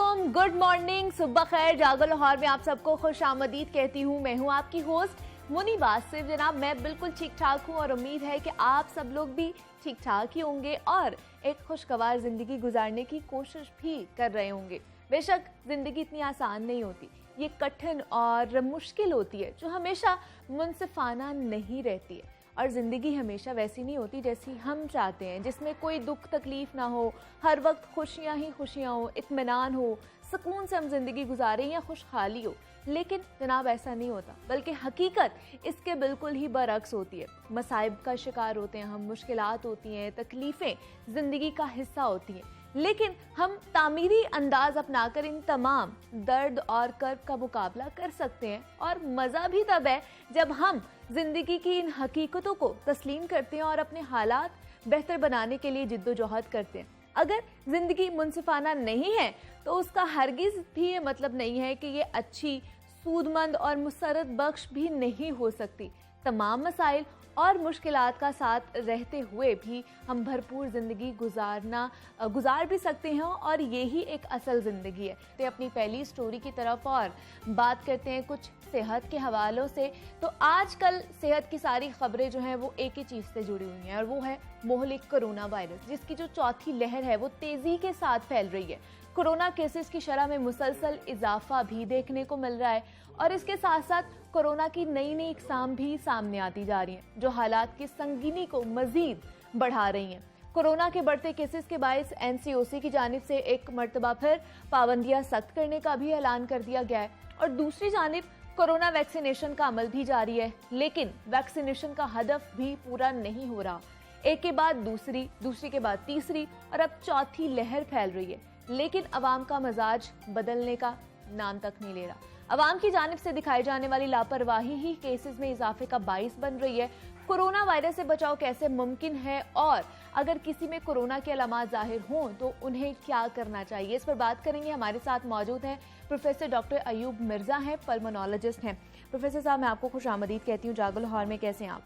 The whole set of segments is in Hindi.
वालेकुम, गुड मॉर्निंग, सुबह खैर, जागो लाहौर में आप सबको खुश आमदीद कहती हूँ। मैं हूँ आपकी होस्ट मुनीब आसिफ। जनाब, मैं बिल्कुल ठीक ठाक हूँ और उम्मीद है कि आप सब लोग भी ठीक ठाक ही होंगे और एक खुशगवार ज़िंदगी गुजारने की कोशिश भी कर रहे होंगे। बेशक ज़िंदगी इतनी आसान नहीं होती, ये कठिन और मुश्किल होती है, जो हमेशा मुनसिफाना नहीं रहती है। और ज़िंदगी हमेशा वैसी नहीं होती जैसी हम चाहते हैं, जिसमें कोई दुख तकलीफ़ ना हो, हर वक्त खुशियाँ ही खुशियाँ हो, इत्मीनान हो, सुकून से हम ज़िंदगी गुजारें या खुशहाली हो। लेकिन जनाब ऐसा नहीं होता, बल्कि हकीकत इसके बिल्कुल ही बरअक्स होती है। मसाइब का शिकार होते हैं हम, मुश्किलात होती हैं, तकलीफ़ें ज़िंदगी का हिस्सा होती हैं। लेकिन हम तामीरी अंदाज अपनाकर इन तमाम दर्द और कर्ब का मुकाबला कर सकते हैं। और मज़ा भी तब है जब हम ज़िंदगी की इन हकीकतों को तस्लीम करते हैं और अपने हालात बेहतर बनाने के लिए जिद्दोजहद करते हैं। अगर ज़िंदगी मुनसिफाना नहीं है तो उसका हरगिज़ भी ये मतलब नहीं है कि ये अच्छी, सूदमंद और मुसरत बख्श भी नहीं हो सकती। तमाम मसाइल और मुश्किलात का साथ रहते हुए भी हम भरपूर ज़िंदगी गुजार भी सकते हैं और यही एक असल ज़िंदगी है। तो अपनी पहली स्टोरी की तरफ और बात करते हैं कुछ सेहत के हवालों से। तो आजकल सेहत की सारी खबरें जो हैं वो एक ही चीज़ से जुड़ी हुई हैं और वो है मोहलिक कोरोना वायरस, जिसकी जो चौथी लहर है वो तेज़ी के साथ फैल रही है। कोरोना केसेस की शरह में मुसलसल इजाफा भी देखने को मिल रहा है और इसके साथ साथ कोरोना की नई नई इकसाम भी सामने आती जा रही हैं, जो हालात की संगीनी को मजीद बढ़ा रही हैं। कोरोना के बढ़ते केसेस के बायस NCOC की जानिब से एक मरतबा फिर पाबंदियां सख्त करने का भी ऐलान कर दिया गया है और दूसरी जानिब कोरोना वैक्सीनेशन का अमल भी जारी है। लेकिन वैक्सीनेशन का हदफ भी पूरा नहीं हो रहा। एक के बाद दूसरी, दूसरी के बाद तीसरी और अब चौथी लहर फैल रही है, लेकिन अवाम का मजाज बदलने का नाम तक नहीं ले रहा। अवाम की जानिब से दिखाई जाने वाली लापरवाही ही केसेस में इजाफे का बाइस बन रही है। कोरोना वायरस से बचाव कैसे मुमकिन है और अगर किसी में कोरोना के अलामात जाहिर हों तो उन्हें क्या करना चाहिए, इस पर बात करेंगे। हमारे साथ मौजूद हैं प्रोफेसर डॉक्टर अयूब मिर्जा हैं, पल्मोनोलॉजिस्ट हैं। प्रोफेसर साहब, मैं आपको खुश आमदीद कहती हूँ जागो लाहौर में। कैसे हैं आप?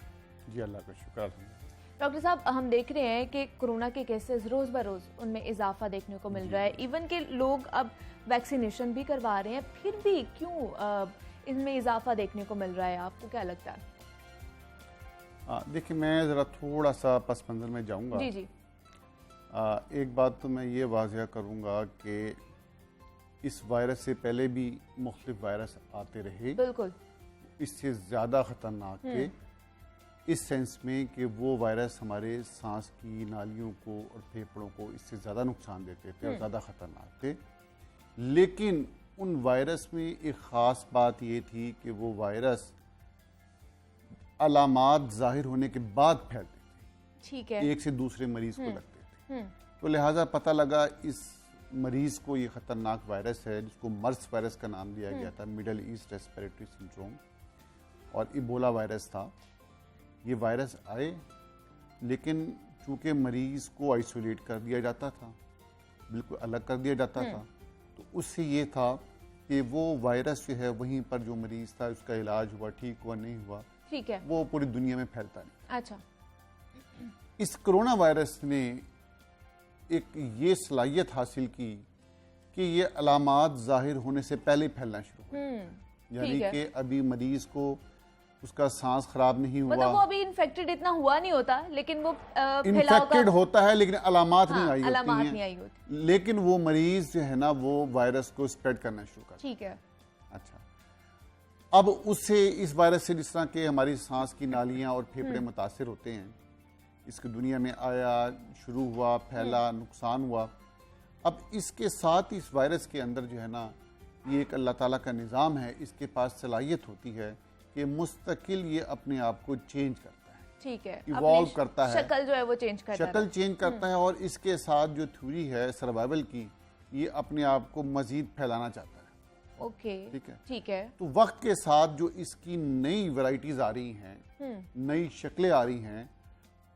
जी अल्लाह का शुक्र। डॉक्टर साहब, हम देख रहे हैं कि कोरोना के केसेस रोज़ ब रोज़ उनमें इजाफा देखने को मिल रहा है। इवन के लोग अब वैक्सीनेशन भी करवा रहे हैं, फिर भी क्यों इनमें इजाफा देखने को मिल रहा है? आपको क्या लगता है? देखिए, मैं ज़रा थोड़ा सा पस मंज़र में जाऊँगा। जी जी। एक बात तो मैं ये वाज़ह करूँगा कि इस वायरस से पहले भी मुख्तलिफ वायरस आते रहे, बिल्कुल। इससे ज़्यादा ख़तरनाक थे इस सेंस में कि वो वायरस हमारे सांस की नालियों को और फेफड़ों को इससे ज़्यादा नुकसान देते थे और ज़्यादा ख़तरनाक थे। लेकिन उन वायरस में एक ख़ास बात ये थी कि वो वायरस अलामात ज़ाहिर होने के बाद फैलते थे। ठीक है। एक से दूसरे मरीज़ को लगते थे। तो लिहाजा पता लगा इस मरीज़ को ये ख़तरनाक वायरस है, जिसको मर्स वायरस का नाम दिया गया था, मिडल ईस्ट रेस्पिरेटरी सिंड्रोम, और इबोला वायरस था। ये वायरस आए, लेकिन चूँकि मरीज़ को आइसोलेट कर दिया जाता था, बिल्कुल अलग कर दिया जाता था, तो उससे ये था कि वो वायरस जो है वहीं पर जो मरीज़ था उसका इलाज हुआ, ठीक हुआ, नहीं हुआ, ठीक है, वो पूरी दुनिया में फैलता नहीं। अच्छा। इस कोरोना वायरस ने एक ये सलाहियत हासिल की कि ये अलामात जाहिर होने से पहले फैलना शुरू हुआ। यानी कि अभी मरीज़ को उसका सांस खराब नहीं हुआ, मतलब वो अभी इन्फेक्टेड इतना हुआ नहीं होता, लेकिन वो इन्फेक्टेड होता है लेकिन अलामात नहीं आई होती। लेकिन वो मरीज जो है ना वो वायरस को स्प्रेड करना शुरू कर। ठीक है। अच्छा, अब उससे इस वायरस से जिस तरह के हमारी सांस की नालियां और फेफड़े मुतासिर होते हैं, इसकी दुनिया में आया, शुरू हुआ, फैला, नुकसान हुआ। अब इसके साथ इस वायरस के अंदर जो है ना, ये एक अल्लाह ताला का निज़ाम है, इसके पास सलाहियत होती है कि मुस्तकिल ये अपने आप को चेंज करता है। ठीक है, इवॉल्व करता है, शक्ल जो है वो चेंज करता है, शक्ल चेंज करता है। और इसके साथ जो थ्योरी है सर्वाइवल की, ये अपने आप को मजीद फैलाना चाहता है। ओके, ठीक है, ठीक है। तो वक्त के साथ जो इसकी नई वैरायटीज आ रही हैं, नई शक्लें आ रही हैं,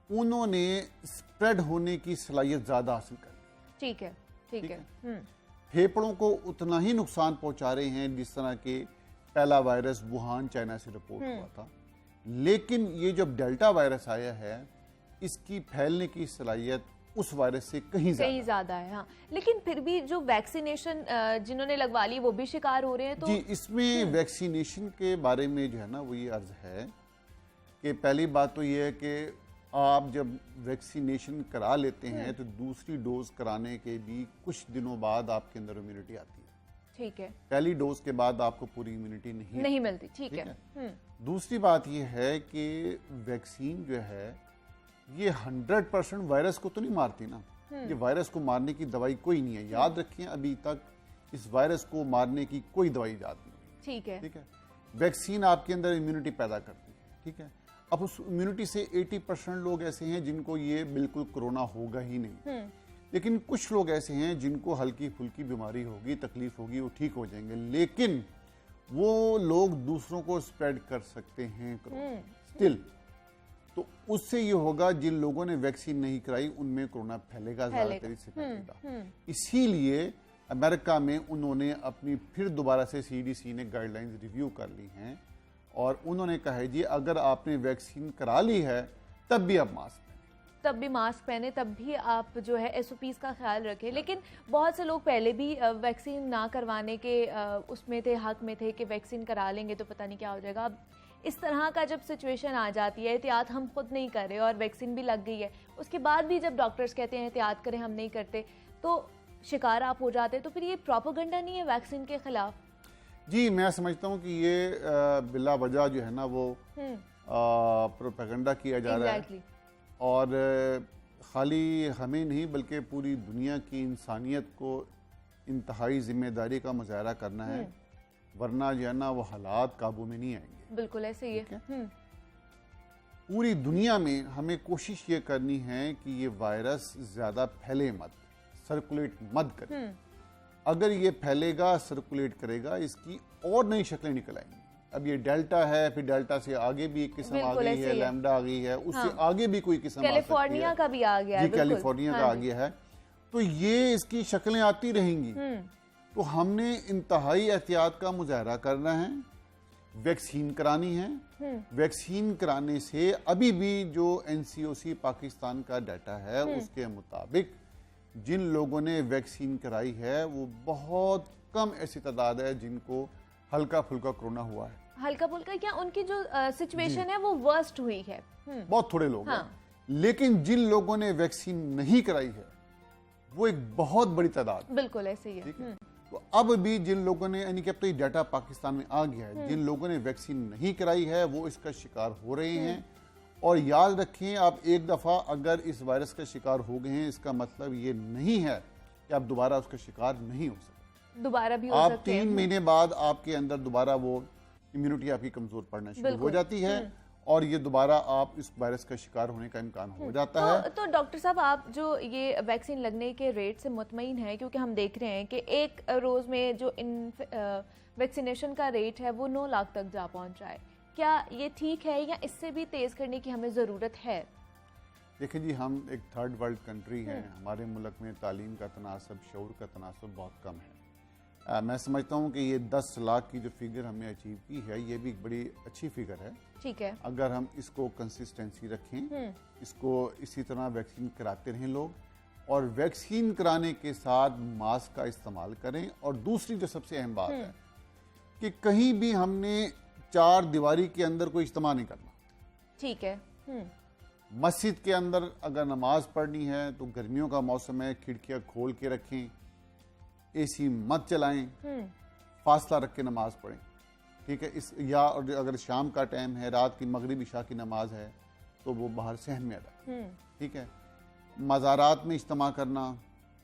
उन्होंने स्प्रेड होने की सलाहियत ज्यादा हासिल कर ली। ठीक है, ठीक है। फेफड़ों को उतना ही नुकसान पहुंचा रहे हैं जिस तरह के पहला वायरस वुहान चाइना से रिपोर्ट हुआ था। लेकिन ये जब डेल्टा वायरस आया है, इसकी फैलने की सलाहियत उस वायरस से कहीं ज्यादा है। हाँ, लेकिन फिर भी जो वैक्सीनेशन जिन्होंने लगवा ली वो भी शिकार हो रहे हैं। तो जी, इसमें वैक्सीनेशन के बारे में जो है ना वो ये अर्ज है कि पहली बात तो ये है कि आप जब वैक्सीनेशन करा लेते हैं तो दूसरी डोज कराने के भी कुछ दिनों बाद आपके अंदर इम्यूनिटी आती है। ठीक है, पहली डोज के बाद आपको पूरी इम्यूनिटी नहीं मिलती। ठीक है। दूसरी बात ये है कि वैक्सीन जो है ये 100% वायरस को तो नहीं मारती ना। ये वायरस को मारने की दवाई कोई नहीं है। याद रखिए, अभी तक इस वायरस को मारने की कोई दवाई इजाद नहीं। ठीक है। ठीक है, वैक्सीन आपके अंदर इम्यूनिटी पैदा करती है। ठीक है, अब उस इम्यूनिटी से 80% लोग ऐसे हैं जिनको ये बिल्कुल कोरोना होगा ही नहीं, लेकिन कुछ लोग ऐसे हैं जिनको हल्की फुल्की बीमारी होगी, तकलीफ होगी, वो ठीक हो जाएंगे, लेकिन वो लोग दूसरों को स्प्रेड कर सकते हैं कोरोना स्टिल। तो उससे ये होगा जिन लोगों ने वैक्सीन नहीं कराई उनमें कोरोना फैलेगा, ज्यादा तेजी से फैलेगा। इसीलिए अमेरिका में उन्होंने अपनी फिर दोबारा से CDC ने गाइडलाइंस रिव्यू कर ली हैं और उन्होंने कहा है जी अगर आपने वैक्सीन करा ली है तब भी आप मास्क पहने, तब भी आप जो है SOPs का ख्याल रखें। लेकिन बहुत से लोग पहले भी वैक्सीन ना करवाने के उसमें थे, हक में थे कि वैक्सीन करा लेंगे तो पता नहीं क्या हो जाएगा। अब इस तरह का जब सिचुएशन आ जाती है, एहतियात हम खुद नहीं कर रहे और वैक्सीन भी लग गई है, उसके बाद भी जब डॉक्टर्स कहते हैं एहतियात करें, हम नहीं करते, तो शिकार आप हो जाते। तो फिर ये प्रोपेगेंडा नहीं है वैक्सीन के खिलाफ? जी, मैं समझता हूँ कि ये बिला वजह जो है ना वो प्रोपेगेंडा किया जा रहा है और खाली हमें नहीं बल्कि पूरी दुनिया की इंसानियत को इंतहाई जिम्मेदारी का मुजाहरा करना है, वरना जो है ना वो हालात काबू में नहीं आएंगे। बिल्कुल ऐसे ही है। पूरी दुनिया में हमें कोशिश ये करनी है कि ये वायरस ज्यादा फैले मत, सर्कुलेट मत करे। अगर ये फैलेगा, सर्कुलेट करेगा, इसकी और नई शक्लें निकल आएंगी। अब ये डेल्टा है, फिर डेल्टा से आगे भी एक किस्म आ गई है, लैम्डा आ गई है, उससे आगे भी कोई किस्म कैलिफोर्निया का भी आ गया है। जी, कैलिफोर्निया का आ गया है। तो ये इसकी शक्लें आती रहेंगी। तो हमने इंतहाई एहतियात का मुजाहरा करना है, वैक्सीन करानी है। वैक्सीन कराने से अभी भी जो NCOC पाकिस्तान का डाटा है उसके मुताबिक जिन लोगों ने वैक्सीन कराई है वो बहुत कम ऐसी तादाद है जिनको हल्का फुल्का कोरोना हुआ है। हल्का फुल्का क्या, उनकी जो सिचुएशन है वो वर्स्ट हुई है। बहुत थोड़े लोग हैं, लेकिन जिन लोगों ने वैक्सीन नहीं कराई है वो एक बहुत बड़ी तादाद। बिल्कुल ऐसे ही है। तो अब भी जिन लोगों ने, यानी कि अब तो ये डाटा पाकिस्तान में आ गया है, जिन लोगों ने वैक्सीन नहीं कराई है वो इसका शिकार हो रहे हैं। और याद रखें, आप एक दफा अगर इस वायरस का शिकार हो गए हैं इसका मतलब ये नहीं है कि आप दोबारा उसका शिकार नहीं हो सकते। दोबारा भी हो आप सकते हैं। 3 महीने बाद आपके अंदर दोबारा वो इम्यूनिटी आपकी कमजोर पड़ना शुरू हो जाती है और ये दोबारा आप इस वायरस का शिकार होने का इम्कान हो जाता है। तो डॉक्टर साहब, आप जो ये वैक्सीन लगने के रेट से मुतमईन है? क्योंकि हम देख रहे हैं कि एक रोज में जो वैक्सीनेशन का रेट है वो 9 लाख तक जा पहुंच रहा है। क्या ये ठीक है या इससे भी तेज करने की हमें जरूरत है? देखिए जी, हम एक थर्ड वर्ल्ड कंट्री हैं, हमारे मुल्क में तालीम का तनासब, शऊर का तनासब बहुत कम है। मैं समझता हूँ कि ये 10 लाख की जो फिगर हमने अचीव की है ये भी एक बड़ी अच्छी फिगर है। ठीक है, अगर हम इसको कंसिस्टेंसी रखें, इसको इसी तरह वैक्सीन कराते रहें लोग, और वैक्सीन कराने के साथ मास्क का इस्तेमाल करें। और दूसरी जो सबसे अहम बात है कि कहीं भी हमने 4 दीवारी के अंदर कोई इज्तिमा नहीं करना। ठीक है। मस्जिद के अंदर अगर नमाज पढ़नी है तो गर्मियों का मौसम है, खिड़कियां खोल के रखें, AC मत चलाएं, फासला रख के नमाज पढ़ें। ठीक है, इस या अगर शाम का टाइम है, रात की मगरिब इशा की नमाज है तो वो बाहर सहन में अदा। ठीक है, मज़ारात में इज्तिमा करना,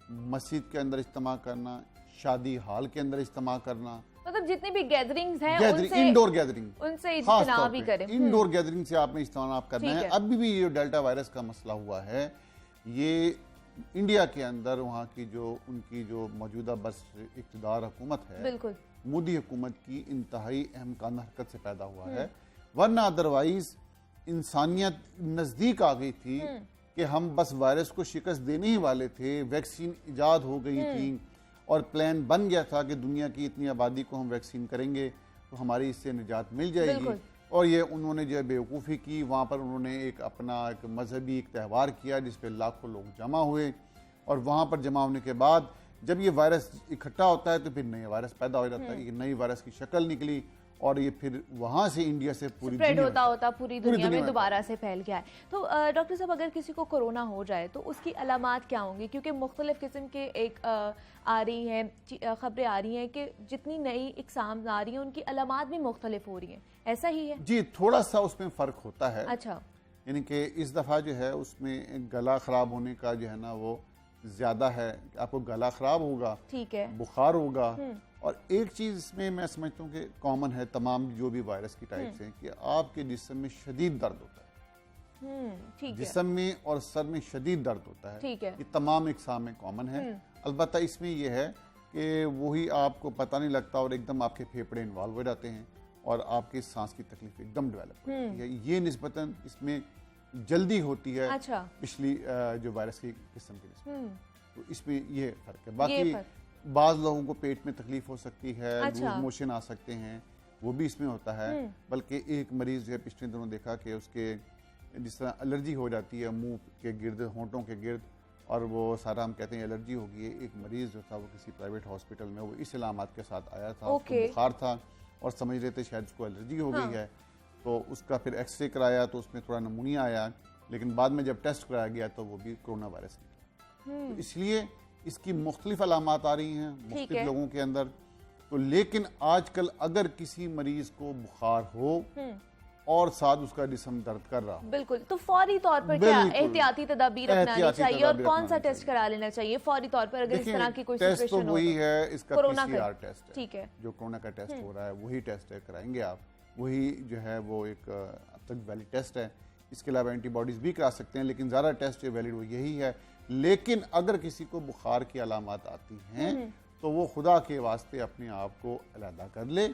मस्जिद के अंदर इज्तिमा करना, शादी हाल के अंदर इज्तिमा करना, मतलब जितनी भी गैदरिंग्स हैं इंडोर गैदरिंग, उनसे इज्तिनाब ही करें। इंडोर गैदरिंग से आपने इज्तिनाब करना है। अभी भी ये डेल्टा वायरस का मसला हुआ है, ये इंडिया के अंदर वहाँ की जो उनकी जो मौजूदा बस इक़्तिदार हुकूमत है, बिल्कुल मोदी हुकूमत की इंतहाई अहमकाना हरकत से पैदा हुआ है। वरना अदरवाइज इंसानियत नज़दीक आ गई थी कि हम बस वायरस को शिकस्त देने ही वाले थे, वैक्सीन इजाद हो गई थी और प्लान बन गया था कि दुनिया की इतनी आबादी को हम वैक्सीन करेंगे तो हमारी इससे निजात मिल जाएगी और ये उन्होंने जो है बेवकूफ़ी की, वहाँ पर उन्होंने एक अपना एक मजहबी एक त्यौहार किया जिस पे लाखों लोग जमा हुए, और वहाँ पर जमा होने के बाद जब ये वायरस इकट्ठा होता है तो फिर नया वायरस पैदा हो जाता है, ये नई वायरस की शक्ल निकली और ये फिर वहाँ से इंडिया से पूरी स्प्रेड दुनिया होता पूरी दुनिया में दोबारा से फैल गया है। तो डॉक्टर साहब, अगर किसी को कोरोना हो जाए तो उसकी अलामात क्या होंगी? क्योंकि मुख्तलिफ किस्म के एक आ रही हैं खबरें आ रही हैं कि जितनी नई इकसाम आ रही हैं उनकी अलामात भी मुख्तलिफ हो रही हैं, ऐसा ही है? जी, थोड़ा सा उसमें फ़र्क होता है। अच्छा। यानी कि इस दफ़ा जो है उसमें गला ख़राब होने का जो है ना वो ज़्यादा है, आपको गला ख़राब होगा, ठीक है, बुखार होगा, और एक चीज़ इसमें मैं समझता हूँ कि कॉमन है तमाम जो भी वायरस की टाइप्स हैं कि आपके जिस्म में शदीद दर्द होता है, ठीक है, जिस्म में और सर में शदीद दर्द होता है, ठीक है, ये तमाम इकसाम में कॉमन है। अलबत्ता इसमें यह है कि वही आपको पता नहीं लगता और एकदम आपके फेफड़े इन्वॉल्व हो जाते हैं और आपकी सांस की तकलीफ एकदम डेवलप हो जाती है। ये निस्बतन इसमें जल्दी होती है। अच्छा। पिछली जो वायरस की किस्म की निस्बत, तो इसमें ये फ़र्क है। ये बाकी फर्क। बाज़ लोगों को पेट में तकलीफ हो सकती है, अच्छा। लूज मोशन आ सकते हैं, वो भी इसमें होता है। बल्कि एक मरीज़ जो है पिछले दिनों देखा कि उसके जिस तरह एलर्जी हो जाती है मुंह के गिर्द, होंठों के गिर्द, और वो सारा हम कहते हैं एलर्जी हो गई है। एक मरीज़ जो था वो किसी प्राइवेट हॉस्पिटल में वो इस अलामत के साथ आया था, उसको बुखार था और समझ रहे थे शायद उसको एलर्जी हो गई है, तो उसका फिर एक्सरे कराया तो उसमें थोड़ा नमूनिया आया, लेकिन बाद में जब टेस्ट कराया गया तो वो भी कोरोना वायरस निकला। तो इसलिए इसकी मुख्तलिफ अलामात आ रही हैं मुख्तलिफ लोगों के अंदर। तो लेकिन आजकल अगर किसी मरीज को बुखार हो और साथ उसका जिस्म दर्द कर रहा हो, बिल्कुल, तो फौरी तौर पर क्या एहतियाती तदाबीर अपनानी चाहिए और कौन सा टेस्ट करा लेना चाहिए फौरी तौर पर अगर इस तरह की कोई टेस्ट तो सिचुएशन हो? वही है, इसका PCR टेस्ट है, ठीक है, जो कोरोना का टेस्ट हो रहा है वही टेस्ट है, कराएंगे आप। वही जो है वो एक अब तक वैलिड टेस्ट है। इसके अलावा एंटीबॉडीज भी करा सकते हैं, लेकिन ज़्यादा टेस्ट जो वैलिड वो यही है। लेकिन अगर किसी को बुखार की अलामत आती हैं तो वो खुदा के वास्ते अपने आप को अलहदा कर ले।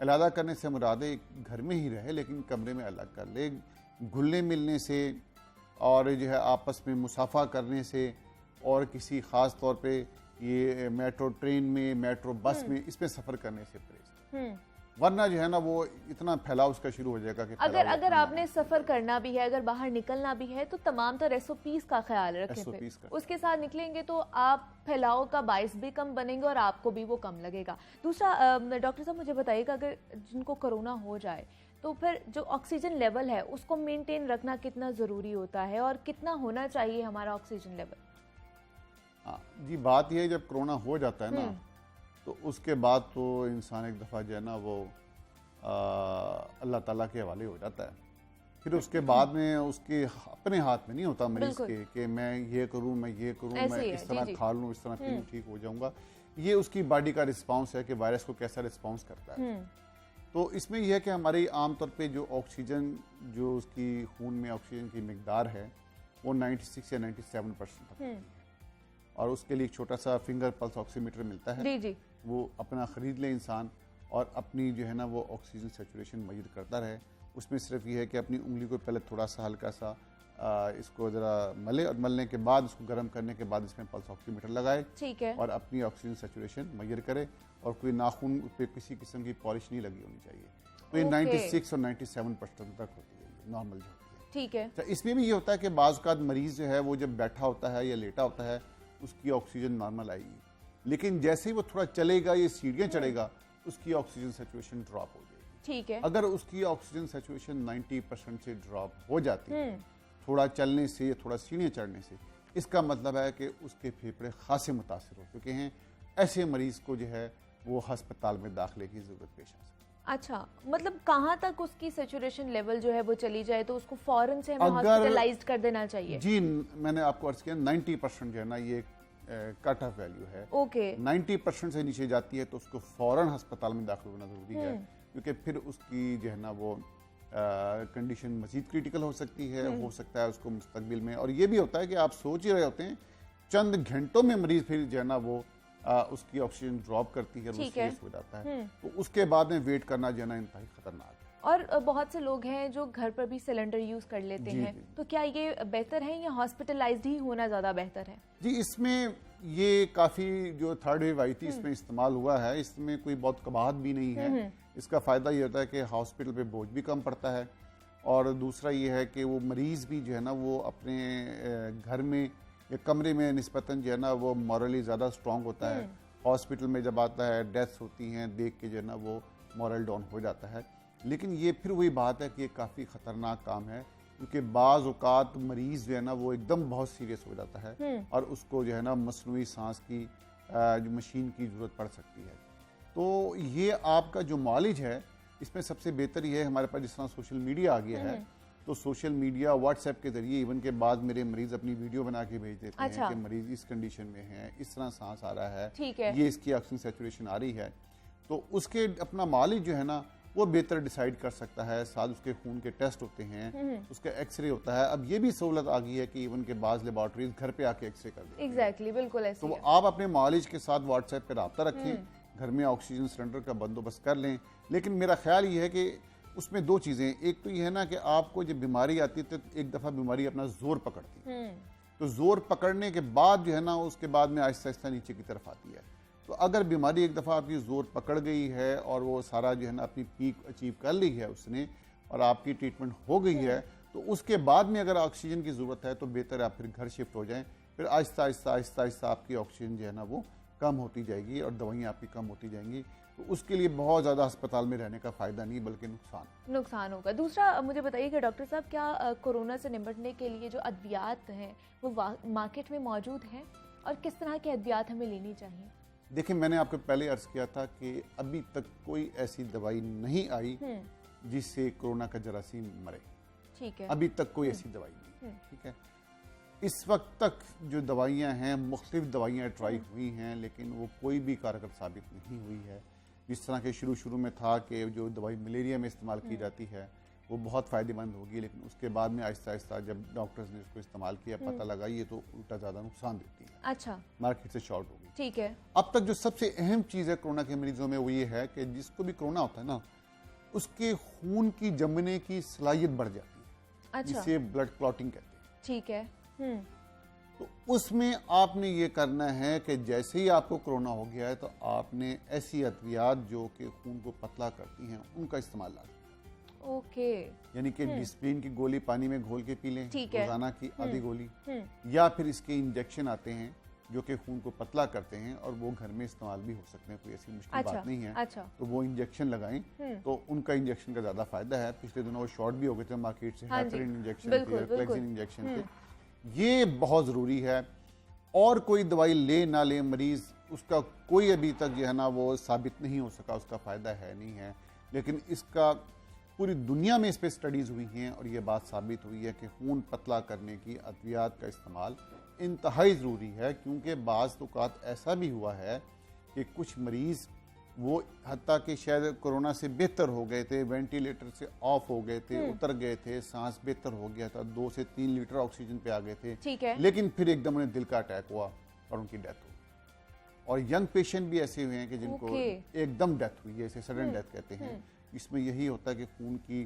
अलहदा करने से मुराद है घर में ही रहे लेकिन कमरे में अलग कर ले। घुलने मिलने से और जो है आपस में मुसाफा करने से और किसी ख़ास तौर पे ये मेट्रो ट्रेन में, मेट्रो बस में, इसमें सफ़र करने से परहेज, वरना जो है ना वो इतना फैलाव उसका शुरू हो जाएगा कि अगर आपने सफर करना भी है, अगर बाहर निकलना भी है तो तमाम तरह SOPs का ख्याल रखें, फिर उसके साथ निकलेंगे तो आप फैलाव का बाइस भी कम बनेंगे और आपको भी वो कम लगेगा। दूसरा डॉक्टर साहब मुझे बताइएगा, अगर जिनको कोरोना हो जाए तो फिर जो ऑक्सीजन लेवल है उसको मेंटेन रखना कितना ज़रूरी होता है और कितना होना चाहिए हमारा ऑक्सीजन लेवल? जी, बात यह है जब कोरोना हो जाता है ना तो उसके बाद तो इंसान एक दफ़ा जो है ना वो अल्लाह ताला के हवाले हो जाता है। फिर उसके बाद में उसके अपने हाथ में नहीं होता मरीज के कि मैं ये करूं, मैं ये करूं, मैं इस तरह खा लूं, इस तरह पी लूं, ठीक हो जाऊंगा। ये उसकी बॉडी का रिस्पांस है कि वायरस को कैसा रिस्पांस करता है। तो इसमें यह है कि हमारी आमतौर पे जो ऑक्सीजन, जो उसकी खून में ऑक्सीजन की मिकदार है वो 96 या 97% तक है, और उसके लिए एक छोटा सा फिंगर पल्स ऑक्सीमीटर मिलता है। जी। वो अपना ख़रीद ले इंसान और अपनी जो है ना वो ऑक्सीजन सैचुरेशन मेजर करता रहे। उसमें सिर्फ ये है कि अपनी उंगली को पहले थोड़ा सा हल्का सा इसको ज़रा मले और मलने के बाद उसको गर्म करने के बाद इसमें पल्स ऑक्सीमीटर लगाए, ठीक है, और अपनी ऑक्सीजन सैचुरेशन मेजर करे, और कोई नाखून पे किसी किस्म की पॉलिश नहीं लगी होनी चाहिए। तो ये 96 और 97% तक होती है नॉर्मल जो होती है, ठीक है। तो इसमें भी ये होता है कि बाज़ औक़ात मरीज़ जो है वो जब बैठा होता है या लेटा होता है उसकी ऑक्सीजन नॉर्मल आएगी, लेकिन जैसे ही वो थोड़ा चलेगा, ये सीढ़ियाँ चढ़ेगा, उसकी ऑक्सीजन सैचुरेशन ड्रॉप हो जाएगी, ठीक है। अगर उसकी ऑक्सीजन सैचुरेशन 90% से ड्रॉप हो जाती है थोड़ा चलने से या थोड़ा सीढ़ियाँ चढ़ने से, इसका मतलब है कि उसके फेफड़े खासे मुतासिर हो चुके हैं। ऐसे मरीज को जो है वो अस्पताल में दाखिले की जरूरत पेश आ सकती है। अच्छा, मतलब कहाँ तक उसकी सैचुरेशन लेवल जो है वो चली जाए तो उसको फौरन से हमें हॉस्पिटलाइज्ड कर देना चाहिए? जी, मैंने आपको अर्ज किया 90% जो है ना ये कट ऑफ वैल्यू है। ओके। 90% से नीचे जाती है तो उसको फौरन अस्पताल में दाखिल होना जरूरी है, क्योंकि फिर उसकी जो है ना वो कंडीशन मजीद क्रिटिकल हो सकती है, हो सकता है उसको मुस्तकबिल में। और ये भी होता है कि आप सोच ही रहे होते हैं चंद घंटों में मरीज फिर जो है ना वो उसकी ऑक्सीजन ड्रॉप करती है, वो सीरियस हो जाता है, तो उसके बाद में वेट करना जो है ना इंतहाई खतरनाक है। और बहुत से लोग हैं जो घर पर भी सिलेंडर यूज कर लेते हैं, तो क्या ये बेहतर है या हॉस्पिटलाइज्ड ही होना ज्यादा बेहतर है? जी, इसमें ये काफी जो थर्ड वेव आई थी इसमें इस्तेमाल हुआ है, इसमें कोई बहुत कबाहत भी नहीं है। इसका फायदा ये होता है कि हॉस्पिटल पे बोझ भी कम पड़ता है, और दूसरा ये है कि वो मरीज भी जो है ना वो अपने घर में या कमरे में निस्बतन जो है ना वो मॉरली ज़्यादा स्ट्रांग होता है। हॉस्पिटल में जब आता है डेथ्स होती हैं, देख के जो है ना वो मॉरल डाउन हो जाता है। लेकिन ये फिर वही बात है कि ये काफ़ी ख़तरनाक काम है, क्योंकि बाज़ औक़ात मरीज़ जो है ना वो एकदम बहुत सीरियस हो जाता है और उसको जो है ना मसनूई सांस की जो मशीन की ज़रूरत पड़ सकती है। तो ये आपका जो मॉलेज है इसमें सबसे बेहतर ये है, हमारे पास जिस तरह सोशल मीडिया आ गया है, तो सोशल मीडिया व्हाट्सएप के जरिए इवन के बाद मेरे मरीज अपनी वीडियो बना के भेज देते हैं कि मरीज इस कंडीशन में है, इस तरह सांस आ रहा है, ये इसकी ऑक्सीजन सैचुरेशन आ रही है, तो उसके अपना मॉलेज जो है ना वो बेहतर डिसाइड कर सकता है। साथ उसके खून के टेस्ट होते हैं, उसका एक्सरे होता है। अब ये भी सहूलत आ गई है कि इवन के बाद लेबॉर्ट्रीज घर पे आके एक्सरे कर देते हैं। एग्जैक्टली, बिल्कुल ऐसे तो आप अपने मॉलेज के साथ व्हाट्सएप पे रब्ता रखें, घर में ऑक्सीजन सिलेंडर का बंदोबस्त कर लें। लेकिन मेरा ख्याल ये है कि उसमें दो चीज़ें, एक तो ये है ना कि आपको जब बीमारी आती है तो एक दफ़ा बीमारी अपना जोर पकड़ती है, तो जोर पकड़ने के बाद जो है ना उसके बाद में आहिस्ता आहिस्ता नीचे की तरफ आती है। तो अगर बीमारी एक दफ़ा आपकी जोर पकड़ गई है और वो सारा जो है ना अपनी पीक अचीव कर ली है उसने और आपकी ट्रीटमेंट हो गई है, तो उसके बाद में अगर ऑक्सीजन की ज़रूरत है तो बेहतर है आप फिर घर शिफ्ट हो जाएं। फिर आहिस्ता आहिस्ता आहिस्ता आहिस्ता आपकी ऑक्सीजन जो है ना वो कम होती जाएगी और दवाइयाँ आपकी कम होती जाएंगी। तो उसके लिए बहुत ज़्यादा अस्पताल में रहने का फ़ायदा नहीं बल्कि नुकसान होगा। दूसरा मुझे बताइए कि डॉक्टर साहब क्या कोरोना से निपटने के लिए जो अद्वियात हैं वो मार्केट में मौजूद हैं और किस तरह के अद्वियात हमें लेनी चाहिए? देखिए, मैंने आपको पहले अर्ज किया था कि अभी तक कोई ऐसी दवाई नहीं आई जिससे कोरोना का जरासीम मरे। ठीक है, अभी तक कोई ऐसी दवाई नहीं। ठीक है, इस वक्त तक जो दवाइयां हैं मुख्तलिफ दवाइयां ट्राई हुई हैं लेकिन वो कोई भी कारगर साबित नहीं हुई है। जिस तरह के शुरू में था कि जो दवाई मलेरिया में इस्तेमाल की जाती है वो बहुत फ़ायदेमंद होगी, लेकिन उसके बाद में आहिस्ता आहिस्ता जब डॉक्टर्स ने उसको इस्तेमाल किया पता लगा ये तो उल्टा ज़्यादा नुकसान देती है। अच्छा, मार्केट से शॉर्ट होगी। ठीक है। अब तक जो सबसे अहम चीज़ है कोरोना के मरीजों में वो ये है कि जिसको भी कोरोना होता है ना उसके खून की जमने की सलाहियत बढ़ जाती है। अच्छा। जिसे ब्लड क्लॉटिंग कहते हैं। ठीक है। तो उसमें आपने ये करना है कि जैसे ही आपको कोरोना हो गया है तो आपने ऐसी अद्वियात जो कि खून को पतला करती हैं उनका इस्तेमाल लाजमी। ओके। यानी कि डिस्प्लिन की गोली पानी में घोल के पी लें रोजाना की आधी गोली, या फिर इसके इंजेक्शन आते हैं जो कि खून को पतला करते हैं और वो घर में इस्तेमाल भी हो सकते हैं, कोई ऐसी मुश्किल बात नहीं है। अच्छा। तो वो इंजेक्शन लगाएं तो उनका इंजेक्शन का ज्यादा फायदा है। पिछले दिनों वो शॉर्ट भी हो गए थे मार्केट से, हेपरिन इंजेक्शन थे, फ्लेक्सिन इंजेक्शन थे, ये बहुत ज़रूरी है। और कोई दवाई ले ना ले मरीज़, उसका कोई अभी तक जो है ना वो साबित नहीं हो सका उसका फ़ायदा है नहीं है, लेकिन इसका पूरी दुनिया में इस पर स्टडीज़ हुई हैं और ये बात साबित हुई है कि खून पतला करने की अद्वियात का इस्तेमाल इंतहाई ज़रूरी है। क्योंकि बाज़ औक़ात ऐसा भी हुआ है कि कुछ मरीज़ वो हत्ता कि शायद कोरोना से बेहतर हो गए थे, वेंटिलेटर से ऑफ हो गए थे, उतर गए थे, सांस बेहतर हो गया था, 2 से 3 लीटर ऑक्सीजन पे आ गए थे। ठीक है। लेकिन फिर एकदम उन्हें दिल का अटैक हुआ और उनकी डेथ हुई। और यंग पेशेंट भी ऐसे हुए हैं कि जिनको एकदम डेथ हुई है, इसे सडन डेथ कहते हैं। इसमें यही होता है कि खून की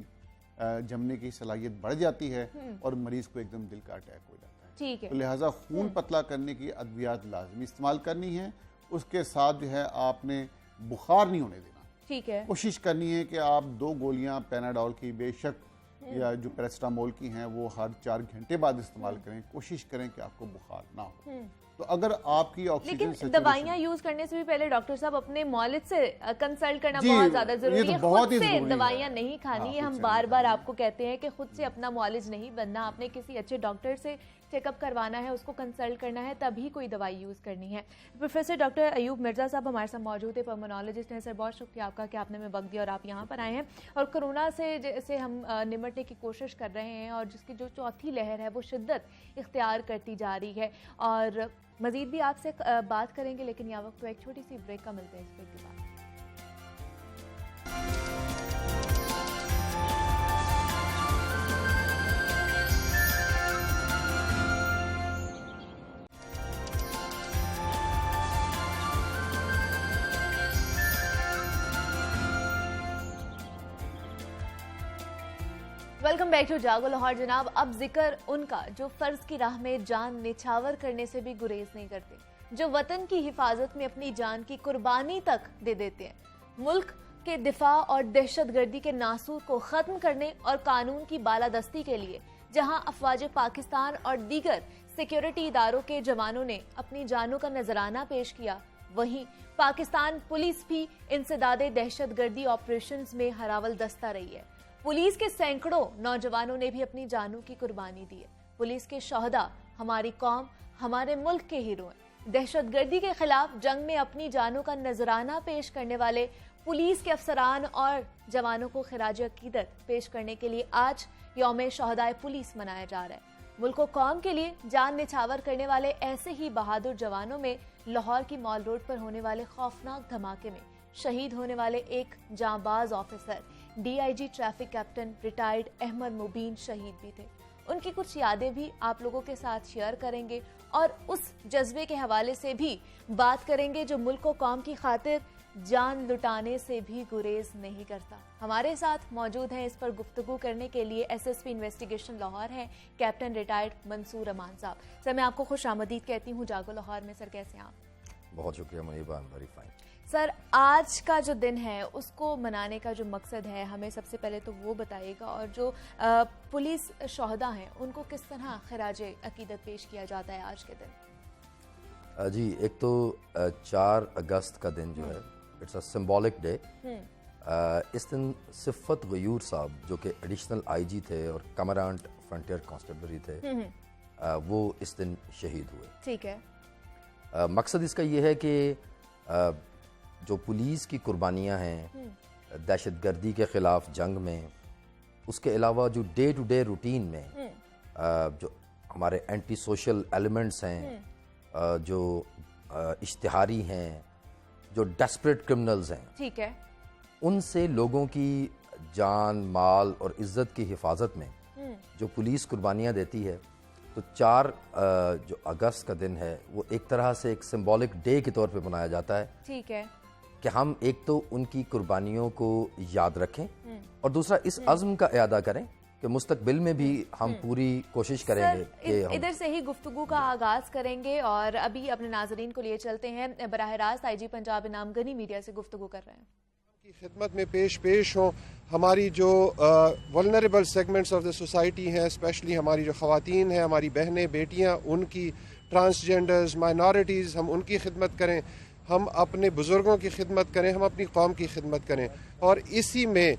जमने की सलाहियत बढ़ जाती है और मरीज को एकदम दिल का अटैक हो जाता है। ठीक है। तो लिहाजा खून पतला करने की अद्वियात लाजमी इस्तेमाल करनी है। उसके साथ जो है आपने बुखार नहीं होने देना। ठीक है। कोशिश करनी है कि आप 2 गोलियां पैनाडोल की बेशक या जो पैरासिटामोल की हैं वो हर 4 घंटे बाद इस्तेमाल करें। कोशिश करें कि आपको बुखार ना हो। तो अगर आपकी ऑक्सीजन, लेकिन दवाइयां यूज करने से भी पहले डॉक्टर साहब अपने मॉलिज से कंसल्ट करना बहुत ज्यादा जरूरी है। खुद से दवाइयां नहीं खानी है। हम बार बार आपको कहते हैं कि खुद से अपना मॉलिज नहीं बनना, आपने किसी अच्छे डॉक्टर से चेकअप करवाना है, उसको कंसल्ट करना है, तभी कोई दवाई यूज़ करनी है। प्रोफेसर डॉक्टर अयूब मिर्ज़ा साहब हमारे साथ मौजूद है, पल्मोनोलॉजिस्ट हैं। सर, बहुत शुक्रिया आपका कि आपने हमें वक्त दिया और आप यहाँ पर आए हैं और कोरोना से जैसे हम निपटने की कोशिश कर रहे हैं और जिसकी जो चौथी लहर है वो शिद्दत इख्तियार करती जा रही है और मज़ीद भी आपसे बात करेंगे, लेकिन यहाँ वक्त तो एक छोटी सी ब्रेक का मिलते हैं। इस ब्रेक के बाद वेलकम बैक टू जागो लाहौर। जनाब, अब जिक्र उनका जो फर्ज की राह में जान निछावर करने से भी गुरेज नहीं करते, जो वतन की हिफाजत में अपनी जान की कुर्बानी तक दे देते हैं। मुल्क के दिफा और दहशतगर्दी के नासूर को खत्म करने और कानून की बालादस्ती के लिए जहां अफवाज पाकिस्तान और दीगर सिक्योरिटी इदारों के जवानों ने अपनी जानों का नजराना पेश किया, वहीं पाकिस्तान पुलिस भी इंसदादे दहशतगर्दी ऑपरेशंस में हरावल दस्ता रही है। पुलिस के सैकड़ों नौजवानों ने भी अपनी जानों की कुर्बानी दी है। पुलिस के शहदा हमारी कौम, हमारे मुल्क के हीरो हैं। दहशतगर्दी के खिलाफ जंग में अपनी जानों का नजराना पेश करने वाले पुलिस के अफसरान और जवानों को खिराज अकीदत पेश करने के लिए आज यौम शहदाए पुलिस मनाया जा रहा है। मुल्क व कौम के लिए जान निछावर करने वाले ऐसे ही बहादुर जवानों में लाहौर की मॉल रोड पर होने वाले खौफनाक धमाके में शहीद होने वाले एक जांबाज officer DIG traffic captain retired Ahmad Mubeen शहीद भी थे। उनकी कुछ यादें भी आप लोगों के साथ शेयर करेंगे और उस जज्बे के हवाले से भी बात करेंगे जो मुल्क व कौम की खातिर जान लुटाने से भी गुरेज नहीं करता। हमारे साथ मौजूद हैं इस पर गुफ्तगू करने के लिए SSP इन्वेस्टिगेशन लाहौर हैं कैप्टन रिटायर्ड मंसूर अमान साहब। सर, मैं आपको खुश आमदीद कहती हूँ जागो लाहौर में। सर, कैसे हैं आप? बहुत शुक्रिया मुनीबा, वेरी फाइन। सर, आज का जो दिन है उसको मनाने का जो मकसद है, हमें सबसे पहले तो वो बताइएगा, और जो पुलिस शहदा हैं उनको किस तरह खिराज अकीदत पेश किया जाता है आज के दिन? जी, एक तो 4 अगस्त का दिन जो है इट्स अ सिंबॉलिक डे। इस दिन सिफ़त गयूर साहब जो कि एडिशनल IG थे और कमांडेंट फ्रंटियर कांस्टेबलरी थे, वो इस दिन शहीद हुए। ठीक है। मकसद इसका ये है कि जो पुलिस की कुर्बानियाँ हैं दहशतगर्दी के ख़िलाफ़ जंग में, उसके अलावा जो डे टू डे रूटीन में जो हमारे एंटी सोशल एलिमेंट्स हैं, जो इश्तिहारी हैं, जो डेस्परेट क्रिमिनल्स हैं, ठीक है, उनसे लोगों की जान, माल और इज़्ज़त की हिफाजत में जो पुलिस कुर्बानियाँ देती है, तो 4 जो अगस्त का दिन है वो एक तरह से एक सिंबॉलिक डे के तौर पे मनाया जाता है। ठीक है, कि हम एक तो उनकी कुर्बानियों को याद रखें और दूसरा इस अज़्म का इरादा करें कि मुस्तकबिल में भी हम पूरी कोशिश करेंगे कि हम इधर से ही गुफ्तगू का आगाज करेंगे और अभी अपने नाजरीन को लिए चलते हैं। बराह रास्त IG पंजाब इनाम गनी मीडिया से गुफ्तगू कर रहे हैं। की खिदमत में पेश हों हमारी जो vulnerable segments of the society हैं, स्पेशली हमारी जो ख़वातीन हैं, हमारी बहनें बेटियां, उनकी ट्रांसजेंडर्स, माइनॉरिटीज़, हम उनकी खिदमत करें, हम अपने बुज़ुर्गों की खिदमत करें, हम अपनी कौम की खिदमत करें, और इसी में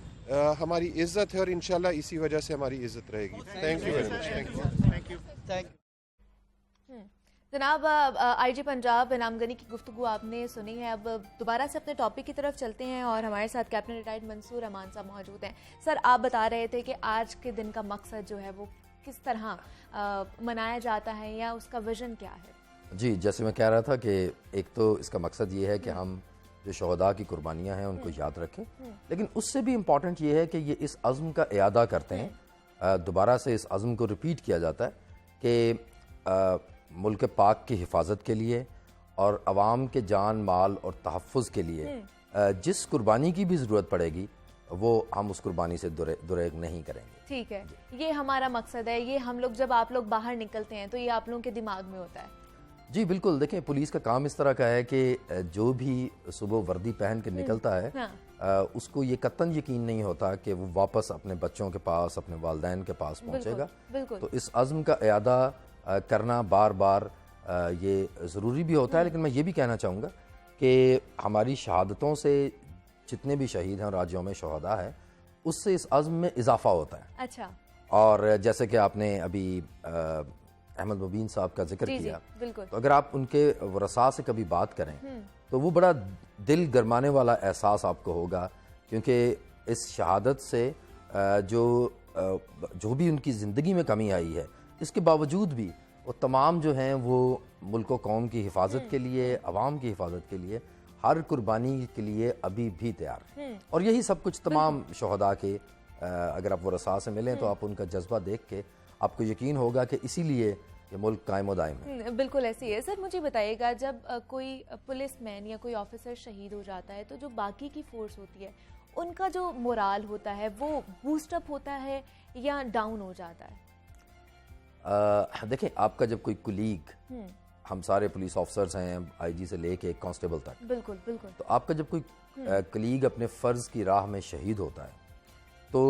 हमारी इज़्ज़त है और इंशाल्लाह इसी वजह से हमारी इज़्ज़त रहेगी। Thank you very much. Thank you. जनाब, IG पंजाब इनाम गनी की गुफ्तगू आपने सुनी है। अब दोबारा से अपने टॉपिक की तरफ चलते हैं और हमारे साथ कैप्टन रिटायर्ड मंसूर अमान साहब मौजूद हैं। सर, आप बता रहे थे कि आज के दिन का मकसद जो है वो किस तरह मनाया जाता है या उसका विजन क्या है? जी, जैसे मैं कह रहा था कि एक तो इसका मकसद ये है कि हम जो शहदा की कुर्बानियाँ हैं उनको याद रखें, लेकिन उससे भी इम्पॉर्टेंट ये है कि ये इस अज़्म का इरादा करते हैं, दोबारा से इस अज़्म को रिपीट किया जाता है कि मुल्क पाक की हिफाजत के लिए और अवाम के जान, माल और तहफ़्फ़ुज़ के लिए जिस कुर्बानी की भी ज़रूरत पड़ेगी वो हम उस कुर्बानी से दुरेग नहीं करेंगे। ठीक है, ये हमारा मकसद है। ये हम लोग जब आप लोग बाहर निकलते हैं तो ये आप लोगों के दिमाग में होता है? जी बिल्कुल। देखें, पुलिस का काम इस तरह का है कि जो भी सुबह वर्दी पहन के निकलता है, हाँ। उसको ये कतन यकीन नहीं होता कि वो वापस अपने बच्चों के पास, अपने वालिदैन के पास पहुँचेगा। बिल्कुल। तो इस अज़्म का इरादा करना बार बार ये ज़रूरी भी होता है, लेकिन मैं ये भी कहना चाहूँगा कि हमारी शहादतों से जितने भी शहीद हैं और आज यौम शहदा है, उससे इस अज़्म में इजाफा होता है। अच्छा। और जैसे कि आपने अभी अहमद मुबीन साहब का जिक्र किया, तो अगर आप उनके वरसा से कभी बात करें तो वो बड़ा दिल गरमाने वाला एहसास आपको होगा, क्योंकि इस शहादत से जो भी उनकी ज़िंदगी में कमी आई है, इसके बावजूद भी वो तमाम जो हैं वो मुल्क व कौम की हिफाजत के लिए, अवाम की हिफाजत के लिए, हर कुर्बानी के लिए अभी भी तैयार हैं। और यही सब कुछ तमाम शहदा के अगर आप वरसा से मिलें तो आप उनका जज्बा देख के आपको यकीन होगा कि इसीलिए ये मुल्क कायम व दायम है। बिल्कुल ऐसी है। सर, मुझे बताइएगा, जब कोई पुलिसमैन या कोई ऑफिसर शहीद हो जाता है तो जो बाकी की फोर्स होती है उनका जो मोराल होता है वो बूस्टअप होता है या डाउन हो जाता है? देखें, आपका जब कोई कुलीग, हम सारे पुलिस ऑफिसर्स हैं आईजी से लेके कांस्टेबल तक, बिल्कुल बिल्कुल, तो आपका जब कोई कुलीग अपने फ़र्ज़ की राह में शहीद होता है तो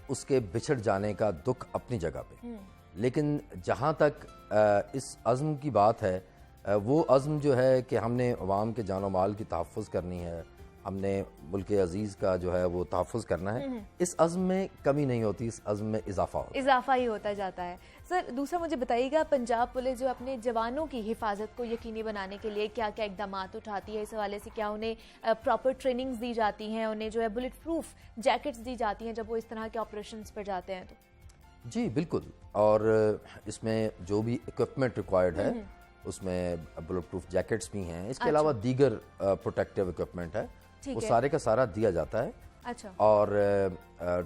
उसके बिछड़ जाने का दुख अपनी जगह पे, लेकिन जहाँ तक इस अज़्म की बात है, वो अज़्म जो है कि हमने अवाम के जान माल की तहफ़्फ़ुज़ करनी है, हमने मुल्क अज़ीज़ का जो है वो तहफ़्फ़ुज़ करना है, इस अज़्म में कमी नहीं होती, इस अज़्म में इजाफा ही होता जाता है। सर, दूसरा मुझे बताइएगा, पंजाब पुलिस जो अपने जवानों की हिफाजत को यकीनी बनाने के लिए क्या क्या इकदाम उठाती है? इस हवाले से क्या उन्हें प्रॉपर ट्रेनिंग्स दी जाती हैं, उन्हें जो है बुलेट प्रूफ जैकेट्स दी जाती हैं जब वो इस तरह के ऑपरेशंस पर जाते हैं? तो जी बिल्कुल, और इसमें जो भी इक्विपमेंट रिक्वायर्ड है उसमें बुलेट प्रूफ जैकेट्स भी हैं, इसके अलावा दीगर प्रोटेक्टिव इक्विपमेंट है, वो सारे का सारा दिया जाता है। अच्छा। और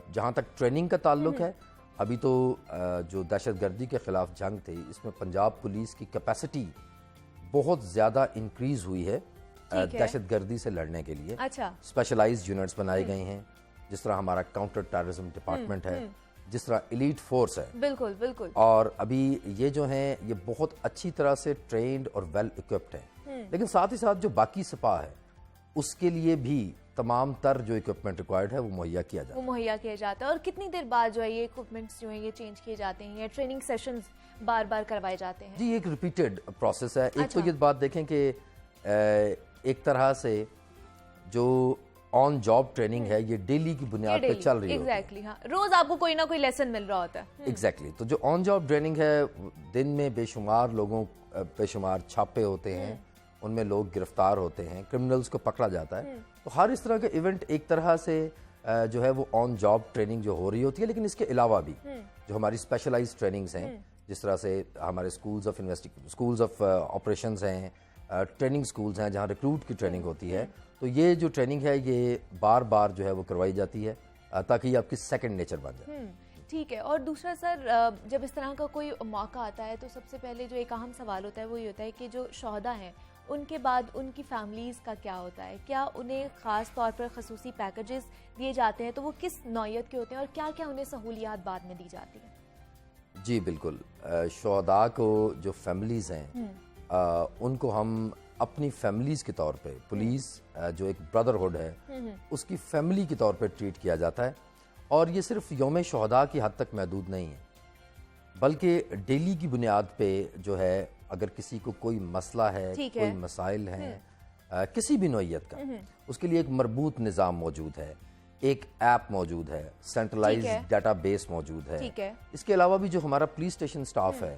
जहाँ तक ट्रेनिंग का ताल्लुक है, अभी तो जो दहशतगर्दी के खिलाफ जंग थी, इसमें पंजाब पुलिस की कैपेसिटी बहुत ज़्यादा इंक्रीज़ हुई है दहशतगर्दी से लड़ने के लिए। अच्छा। स्पेशलाइज्ड यूनिट्स बनाए गए हैं, जिस तरह हमारा काउंटर टेररिज्म डिपार्टमेंट है, जिस तरह एलीट फोर्स है। बिल्कुल बिल्कुल। और अभी ये जो हैं ये बहुत अच्छी तरह से ट्रेंड और वेल इक्विप्ड हैं, लेकिन साथ ही साथ जो बाकी सिपाह है उसके लिए भी तमाम तर जो इक्विपमेंट रिक्वायर्ड है वो मुहैया किया जाता है। और कितनी देर बाद जो है ये इक्विपमेंट्स जो है ये चेंज किए जाते हैं या ट्रेनिंग सेशंस बार बार करवाए जाते हैं? जी, एक रिपीटेड प्रोसेस है। अच्छा। एक तो ये बात देखें कि एक तरह से जो ऑन जॉब ट्रेनिंग है ये डेली की बुनियाद पे चल रही है। एग्जैक्टली, हाँ, रोज आपको कोई ना कोई लेसन मिल रहा होता है। एग्जैक्टली, तो जो ऑन जॉब ट्रेनिंग है, दिन में बेशुमार लोगों बेशुमार छापे होते हैं, उनमें लोग गिरफ्तार होते हैं, क्रिमिनल्स को पकड़ा जाता है। तो हर इस तरह का इवेंट एक तरह से जो है वो ऑन जॉब ट्रेनिंग जो हो रही होती है, लेकिन इसके अलावा भी जो हमारी स्पेशलाइज्ड ट्रेनिंग्स हैं, जिस तरह से हमारे स्कूल्स ऑफ ऑपरेशंस हैं, ट्रेनिंग स्कूल्स हैं जहाँ रिक्रूट की ट्रेनिंग होती है, तो ये जो ट्रेनिंग है ये बार बार जो है वो करवाई जाती है ताकि ये आपकी सेकंड नेचर बन जाए। ठीक है। और दूसरा सर, जब इस तरह का कोई मौका आता है तो सबसे पहले जो एक अहम सवाल होता है वो ये होता है कि जो शोहदा हैं उनके बाद उनकी फैमिलीज़ का क्या होता है? क्या उन्हें ख़ास तौर पर खसूसी पैकेजेस दिए जाते हैं? तो वो किस नौयत के होते हैं और क्या क्या उन्हें सहूलियात बाद में दी जाती हैं? जी बिल्कुल, शोहदा को जो फैमिलीज़ हैं उनको हम अपनी फैमिलीज़ के तौर पे, पुलिस जो एक ब्रदरहुड है उसकी फैमिली के तौर पे ट्रीट किया जाता है। और ये सिर्फ यौम शोहदा की हद तक महदूद नहीं है, बल्कि डेली की बुनियाद पे जो है अगर किसी को कोई मसला है, कोई मसाइल हैं किसी भी नौइयत का, उसके लिए एक मरबूत निज़ाम मौजूद है, एक ऐप मौजूद है, सेंट्रलाइज्ड डाटाबेस मौजूद है। इसके अलावा भी जो हमारा पुलिस स्टेशन स्टाफ है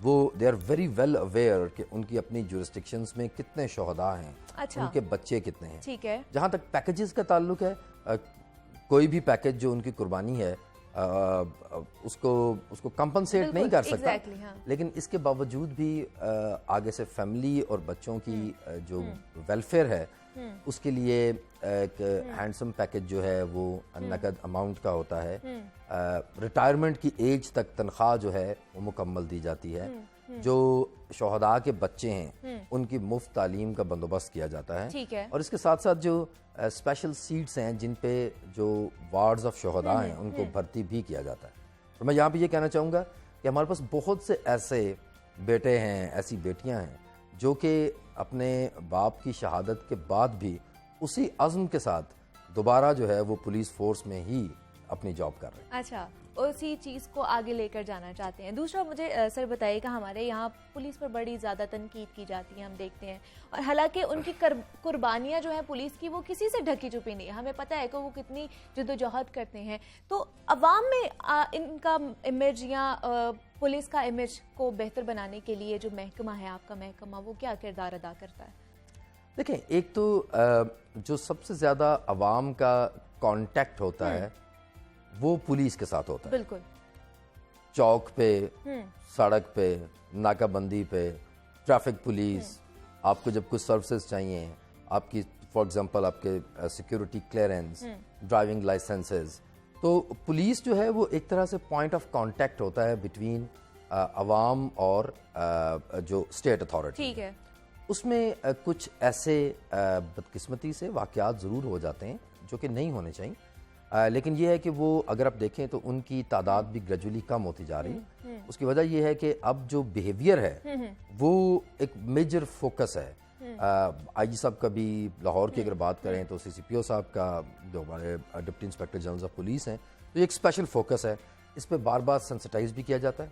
वो they are very well aware कि उनकी अपनी जुरिस्डिक्शंस में कितने शोहदा हैं, उनके बच्चे कितने हैं। ठीक है। जहाँ तक पैकेजेस का ताल्लुक है, कोई भी पैकेज जो उनकी कुर्बानी है उसको कंपनसेट नहीं कर सकता, हाँ। लेकिन इसके बावजूद भी आगे से फैमिली और बच्चों की जो वेलफेयर है उसके लिए एक हैंडसम पैकेज जो है वो नकद अमाउंट का होता है। रिटायरमेंट की एज तक तनख्वाह जो है वो मुकम्मल दी जाती है। जो शोहदा के बच्चे हैं उनकी मुफ्त तालीम का बंदोबस्त किया जाता है। ठीक है। और इसके साथ साथ जो स्पेशल सीट्स हैं जिन पे जो वार्ड्स ऑफ शोहदा हैं उनको भर्ती भी किया जाता है। तो मैं यहाँ पे ये कहना चाहूँगा कि हमारे पास बहुत से ऐसे बेटे हैं, ऐसी बेटियाँ हैं जो कि अपने बाप की शहादत के बाद भी उसी अज़्म के साथ दोबारा जो है वो पुलिस फोर्स में ही अपनी जॉब कर रहे हैं। अच्छा, उसी चीज़ को आगे लेकर जाना चाहते हैं। दूसरा मुझे सर बताइएगा, हमारे यहाँ पुलिस पर बड़ी ज़्यादा तनकीद की जाती है, हम देखते हैं, और हालांकि उनकी कुर्बानियाँ जो हैं पुलिस की वो किसी से ढकी छुपी नहीं है, हमें पता है कि वो कितनी जद्दोजहद करते हैं। तो अवाम में इनका इमेज या पुलिस का इमेज को बेहतर बनाने के लिए जो महकमा है, आपका महकमा, वो क्या किरदार अदा करता है? देखें, एक तो जो सबसे ज़्यादा अवाम का कांटेक्ट होता है वो पुलिस के साथ होता है। बिल्कुल। चौक पे, सड़क पे, नाकाबंदी पे, ट्रैफिक पुलिस, आपको जब कुछ सर्विसेज चाहिए, आपकी फॉर एग्जांपल आपके सिक्योरिटी क्लियरेंस, ड्राइविंग लाइसेंसेस, तो पुलिस जो है वो एक तरह से पॉइंट ऑफ कांटेक्ट होता है बिटवीन अवाम और जो स्टेट अथॉरिटी। ठीक है। उसमें कुछ ऐसे बदकिस्मती से वाक़यात ज़रूर हो जाते हैं जो कि नहीं होने चाहिए, लेकिन ये है कि वो अगर आप देखें तो उनकी तादाद भी ग्रेजुअली कम होती जा रही है। उसकी वजह ये है कि अब जो बिहेवियर है वो एक मेजर फोकस है। आईजी साहब का भी लाहौर की अगर बात करें तो सीसीपीओ साहब का, जो हमारे deputy inspector general of police हैं, तो एक स्पेशल फोकस है। इस पर बार बार सेंसिटाइज भी किया जाता है,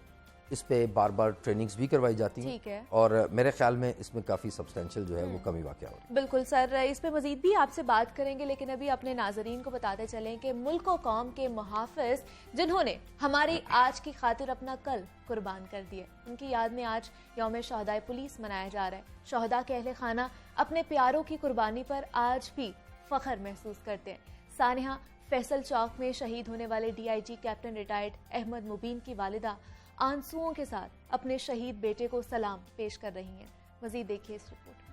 इस पे बार बार ट्रेनिंग्स भी करवाई जाती हैं और मेरे ख्याल में इसमें काफ़ी सब्सटेंशियल जो है वो कमी वाक़या हो रही है। बिल्कुल सर, इस पे मजीद भी आपसे बात करेंगे, लेकिन अभी अपने नाजरीन को बताते चलें कि मुल्क और कौम के मुहाफिज जिन्होंने हमारी आज की खातिर अपना कल कुर्बान कर दिए, उनकी याद में आज यौम शहदाए पुलिस मनाया जा रहा है। शहदा के अहले खाना अपने प्यारों की कुर्बानी पर आज भी फख्र महसूस करते हैं। सानिहा, फैसल चौक में शहीद होने वाले DIG कैप्टन रिटायर्ड अहमद मुबीन की वालिदा आंसुओं के साथ अपने शहीद बेटे को सलाम पेश कर रही हैं। मजीद देखिए इस रिपोर्ट में।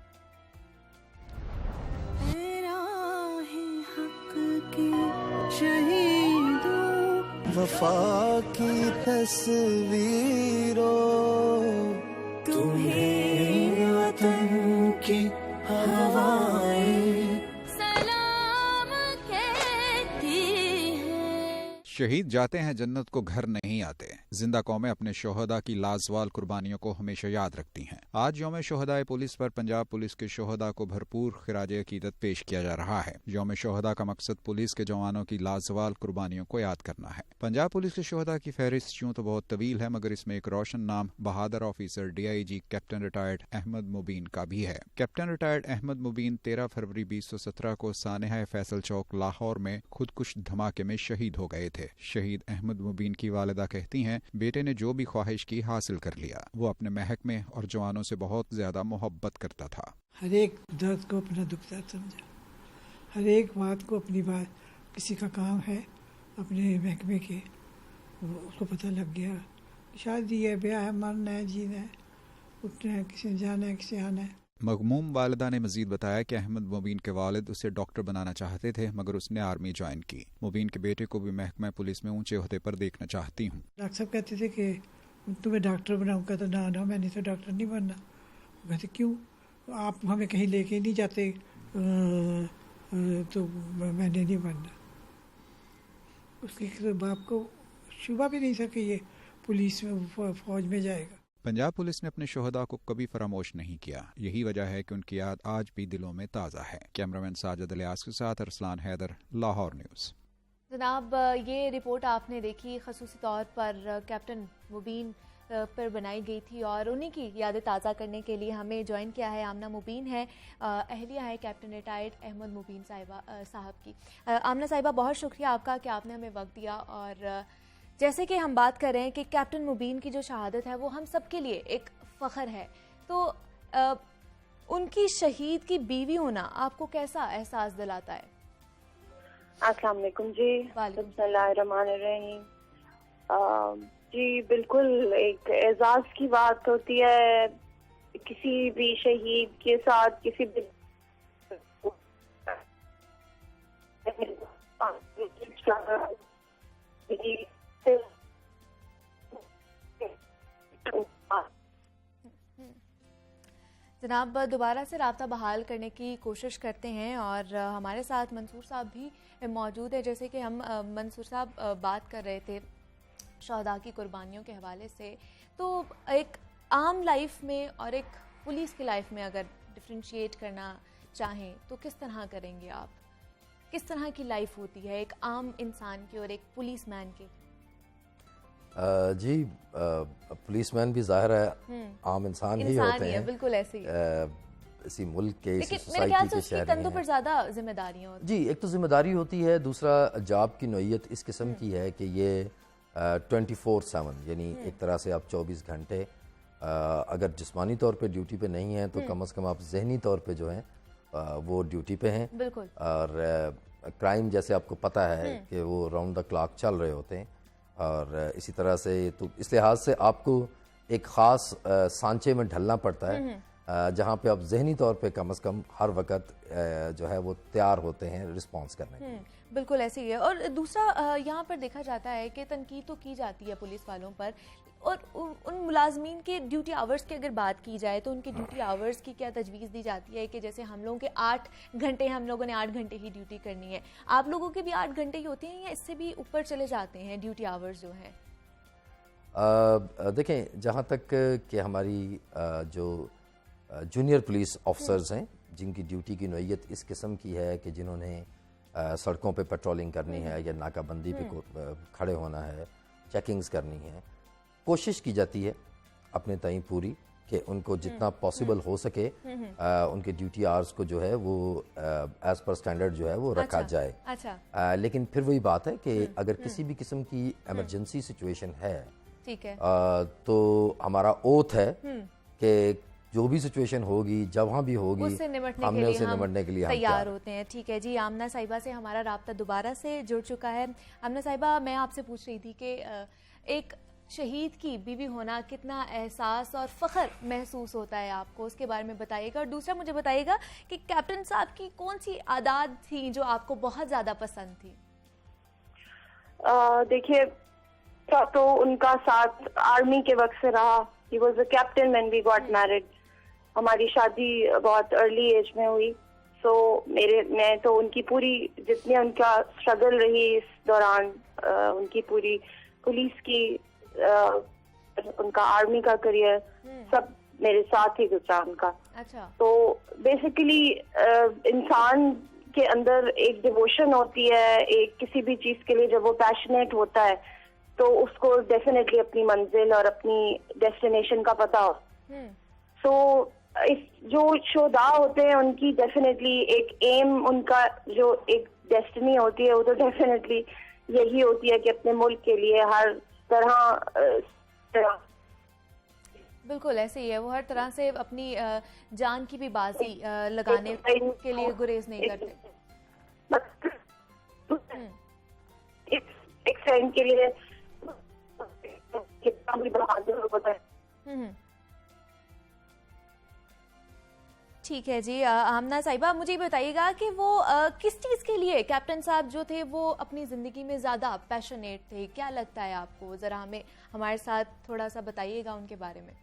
वफा की तस्वीरों, तुम्हें वतन की हवाएं सलाम कहती हैं। शहीद जाते हैं जन्नत को घर नहीं आते। जिंदा कौमें अपने शोहदा की लाजवाल कुर्बानियों को हमेशा याद रखती हैं। आज यौम शोहदाए पुलिस पर पंजाब पुलिस के शोहदा को भरपूर खिराज अकीदत पेश किया जा रहा है। यौम शोहदा का मकसद पुलिस के जवानों की लाजवाल कुर्बानियों को याद करना है। पंजाब पुलिस के शोहदा की फहरिस्त यूं तो बहुत तवील है, मगर इसमें एक रोशन नाम बहादुर officer DIG captain retired Ahmad Mubeen का भी है। कैप्टन रिटायर्ड अहमद मुबीन 13 फरवरी 2017 को सानेहा फैसल चौक लाहौर में खुदकुश धमाके में शहीद हो गए थे। शहीद अहमद मुबीन की वालिदा कहती हैं, बेटे ने जो भी ख्वाहिश की हासिल कर लिया। वो अपने महकमे और जवानों से बहुत ज्यादा मोहब्बत करता था। हर एक दर्द को अपना दुख दर्द समझा, हर एक बात को अपनी बात, किसी का काम है अपने महकमे के, उसको पता लग गया। शादी है, ब्याह है, मरना है, जीना है, उठना है, किसी ने जाना है, किसी आना है। मगमूम वालिदा ने मजीद बताया कि अहमद मुबीन के वालिद उसे डॉक्टर बनाना चाहते थे, मगर उसने आर्मी ज्वाइन की। मुबीन के बेटे को भी महकमा पुलिस में ऊंचे ओहदे पर देखना चाहती हूँ। डॉक्टर साहब कहते थे कि तुम्हें डॉक्टर बनाऊंगा, तो ना मैंने तो डॉक्टर नहीं बनना। कहते क्यों, आप हमें कहीं लेके नहीं जाते, तो मैंने नहीं बनना। उसके बाप को शुबा भी नहीं था कि ये पुलिस में फौज में जाएगा। पंजाब पुलिस ने अपने शोहदा को कभी फरामोश नहीं किया। यही वजह है कि उनकी याद आज भी दिलों में ताज़ा है। कैमरामैन साजिद इलियास के साथ अरसलान हैदर, लाहौर न्यूज़। जनाब, ये रिपोर्ट आपने देखी, खसूसी तौर पर कैप्टन मुबीन पर बनाई गई थी और उन्हीं की यादें ताज़ा करने के लिए हमें ज्वाइन किया है आमना मुबीन है, अहलिया है कैप्टन रिटायर्ड अहमद मुबीन साहब की। आमना साहिबा, बहुत शुक्रिया आपका कि आपने हमें वक्त दिया। और जैसे कि हम बात कर रहे हैं कि कैप्टन मुबीन की जो शहादत है वो हम सब के लिए एक फ़ख्र है, तो उनकी शहीद की बीवी होना आपको कैसा एहसास दिलाता है? अस्सलाम वालेकुम जी। बिस्मिल्लाहिर्रहमानिर्रहीम। जी बिल्कुल, एक एजाज की बात होती है किसी भी शहीद के साथ, किसी भी जनाब, दोबारा से राब्ता बहाल करने की कोशिश करते हैं और हमारे साथ मंसूर साहब भी मौजूद है। जैसे कि हम मंसूर साहब बात कर रहे थे शहदा की कुर्बानियों के हवाले से, तो एक आम लाइफ में और एक पुलिस की लाइफ में अगर डिफ्रेंशिएट करना चाहें तो किस तरह करेंगे आप? किस तरह की लाइफ होती है एक आम इंसान की और एक पुलिसमैन की? जी, पुलिसमैन भी जाहिर है आम इंसान ही होते हैं, बिल्कुल ऐसे ही इसी मुल्क के, इसी सोसाइटी के शहर कंधों पर ज्यादा जिम्मेदारियां होती जी। एक तो जिम्मेदारी होती है, दूसरा जॉब की नौयत इस किस्म की है कि ये 24/7 यानी एक तरह से आप 24 घंटे अगर जिस्मानी तौर पे ड्यूटी पे नहीं हैं तो कम से कम आप जहनी तौर पे जो हैं वो ड्यूटी पे हैं। बिल्कुल। और क्राइम जैसे आपको पता है कि वो राउंड द क्लॉक चल रहे होते हैं और इसी तरह से, तो इस लिहाज से आपको एक ख़ास सांचे में ढलना पड़ता है जहाँ पे आप जहनी तौर पे कम से कम हर वक्त जो है वो तैयार होते हैं रिस्पॉन्स करने के लिए। बिल्कुल ऐसे ही है। और दूसरा यहाँ पर देखा जाता है कि तनकीद तो की जाती है पुलिस वालों पर, और उन मुलाजमीन के ड्यूटी आवर्स की अगर बात की जाए तो उनकी ड्यूटी आवर्स की क्या तजवीज़ दी जाती है कि जैसे हम लोगों के 8 घंटे, हम लोगों ने 8 घंटे ही ड्यूटी करनी है, आप लोगों के भी 8 घंटे ही होते हैं या इससे भी ऊपर चले जाते हैं ड्यूटी आवर्स जो हैं? देखें, जहाँ तक कि हमारी जो जूनियर पुलिस ऑफिसर्स हैं जिनकी ड्यूटी की नौइयत इस किस्म की है कि जिन्होंने सड़कों पे पेट्रोलिंग करनी है या नाकाबंदी पे खड़े होना है, चेकिंग्स करनी है, कोशिश की जाती है अपने ताईं पूरी कि उनको जितना पॉसिबल हो सके उनके ड्यूटी आवर्स को जो है वो एज पर स्टैंडर्ड जो है वो रखा जाए। अच्छा। लेकिन फिर वही बात है कि अगर किसी भी किस्म की इमरजेंसी सिचुएशन है, ठीक है, तो हमारा ओथ है कि जो भी सिचुएशन होगी, जहाँ भी होगी, उससे निपटने के लिए हम तैयार होते हैं। ठीक है जी, आमना साहिबा से हमारा राब्ता दोबारा से जुड़ चुका है। आमना साहिबा, मैं आपसे पूछ रही थी कि एक शहीद की बीवी होना कितना एहसास और फ़ख्र महसूस होता है आपको, उसके बारे में बताइएगा। और दूसरा मुझे बताइएगा कि कैप्टन साहब की कौन सी आदत थी जो आपको बहुत ज़्यादा पसंद थी? देखिए, तो उनका साथ आर्मी के वक्त से रहा। He was a captain when we got married. हमारी शादी बहुत अर्ली एज में हुई। मैं तो उनकी पूरी, जितनी उनका स्ट्रगल रही इस दौरान, उनकी पूरी पुलिस की, उनका आर्मी का करियर, सब मेरे साथ ही गुजरा उनका। अच्छा। तो बेसिकली इंसान के अंदर एक डिवोशन होती है, एक किसी भी चीज के लिए जब वो पैशनेट होता है तो उसको डेफिनेटली अपनी मंजिल और अपनी डेस्टिनेशन का पता हो। सो इस जो शोधा होते हैं उनकी डेफिनेटली एक एम, उनका जो एक डेस्टिनी होती है वो तो डेफिनेटली यही होती है कि अपने मुल्क के लिए हर तरह बिल्कुल ऐसे ही है, वो हर तरह से अपनी जान की भी बाजी लगाने के लिए गुरेज नहीं करते। एक फ्रेंड के लिए कितना भी बहादुर होता है। ठीक है जी। आमना साहिबा, मुझे बताइएगा कि वो किस चीज़ के लिए कैप्टन साहब जो थे वो अपनी ज़िंदगी में ज़्यादा पैशनेट थे? क्या लगता है आपको? ज़रा हमें हमारे साथ थोड़ा सा बताइएगा उनके बारे में।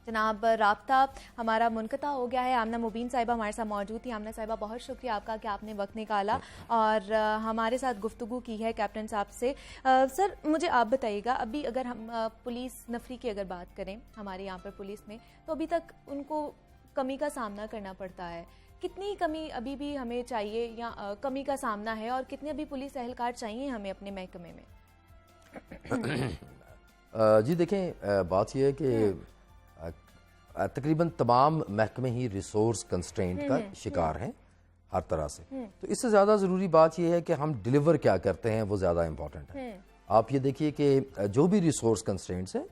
जनाब, राब्ता हमारा मुनक़ता हो गया है। आमना मुबीन साहिबा हमारे साथ मौजूद थी। आमना साहिबा, बहुत शुक्रिया आपका कि आपने वक्त निकाला और हमारे साथ गुफ्तगू की है कैप्टन साहब से। सर, मुझे आप बताइएगा, अभी अगर हम पुलिस नफरी की अगर बात करें हमारे यहाँ पर पुलिस में, तो अभी तक उनको कमी का सामना करना पड़ता है। कितनी कमी अभी भी हमें चाहिए या कमी का सामना है, और कितने अभी पुलिस एहलकार चाहिए हमें अपने महकमे में? जी देखें, बात यह है कि तकरीबन तमाम महकमे ही रिसोर्स कंस्ट्रेंट का शिकार हैं हर तरह से। तो इससे ज़्यादा ज़रूरी बात यह है कि हम डिलीवर क्या करते हैं, वो ज़्यादा इम्पॉर्टेंट है। आप ये देखिए कि जो भी रिसोर्स कंस्ट्रेंट्स हैं,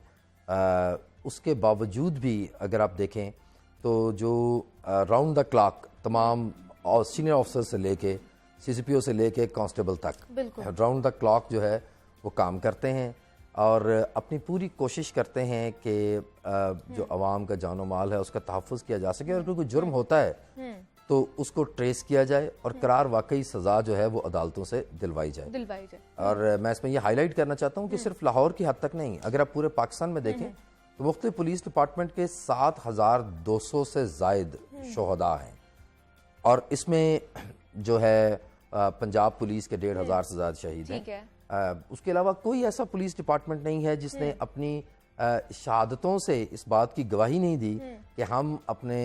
उसके बावजूद भी अगर आप देखें तो जो राउंड द क्लॉक तमाम सीनियर ऑफिसर से लेके CCPO से लेके कांस्टेबल तक राउंड द क्लॉक जो है वो काम करते हैं और अपनी पूरी कोशिश करते हैं कि जो अवाम का जानो माल है उसका तहफ़्फ़ुज़ किया जा सके, और कोई जुर्म होता है तो उसको ट्रेस किया जाए और करार वाकई सज़ा जो है वो अदालतों से दिलवाई जाए। और मैं इसमें ये हाईलाइट करना चाहता हूँ कि सिर्फ लाहौर की हद तक नहीं, अगर आप पूरे पाकिस्तान में देखें तो मुख्तलिफ पुलिस डिपार्टमेंट के 7200 से ज़ायद शोहदा हैं, और इसमें जो है पंजाब पुलिस के 1500 से ज़्यादा शहीद हैं। उसके अलावा कोई ऐसा पुलिस डिपार्टमेंट नहीं है जिसने अपनी शहादतों से इस बात की गवाही नहीं दी कि हम अपने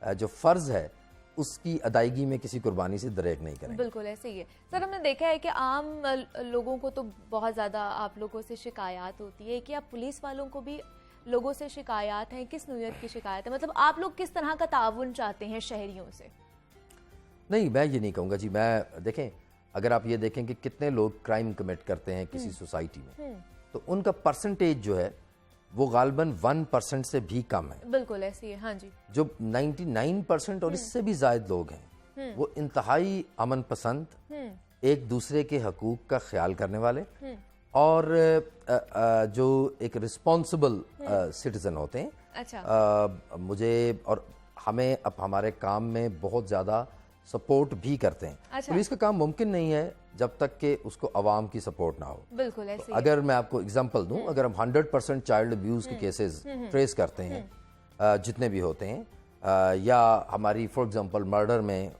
जो फ़र्ज़ है उसकी अदायगी में किसी कुर्बानी से दरेक नहीं करें। बिल्कुल ऐसे ही है। सर, हमने देखा है कि आम लोगों को तो बहुत ज़्यादा आप लोगों से शिकायत होती है, कि आप पुलिस वालों को भी लोगों से शिकायत हैं? किस नौयत की शिकायत है? मतलब आप लोग किस तरह का ताउन चाहते हैं शहरियों से? नहीं, मैं ये नहीं कहूँगा जी। मैं देखें, अगर आप ये देखें कि कितने लोग क्राइम कमिट करते हैं किसी सोसाइटी में, तो उनका परसेंटेज जो है वो गालबन 1% से भी कम है। बिल्कुल ऐसी है, हाँ जी। जो 99% और इससे भी ज़ायद लोग हैं वो इंतहाई अमन पसंद, एक दूसरे के हकूक का ख्याल करने वाले और जो एक रिस्पॉन्सिबल सिटीजन होते हैं। अच्छा। मुझे और हमें अब हमारे काम में बहुत ज़्यादा सपोर्ट भी करते हैं। अच्छा। पुलिस का काम मुमकिन नहीं है जब तक कि उसको आवाम की सपोर्ट ना हो। बिल्कुल ऐसे ही है। अगर मैं आपको एग्जांपल दूं, अगर हम 100% चाइल्ड अब्यूज़ के केसेस ट्रेस करते हैं, जितने भी होते हैं, या हमारी फॉर एग्जांपल मर्डर में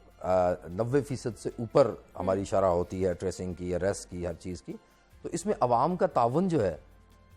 90% से ऊपर हमारी शरह होती है ट्रेसिंग की, अरेस्ट की, हर चीज़ की, तो इसमें अवाम का ताउन जो है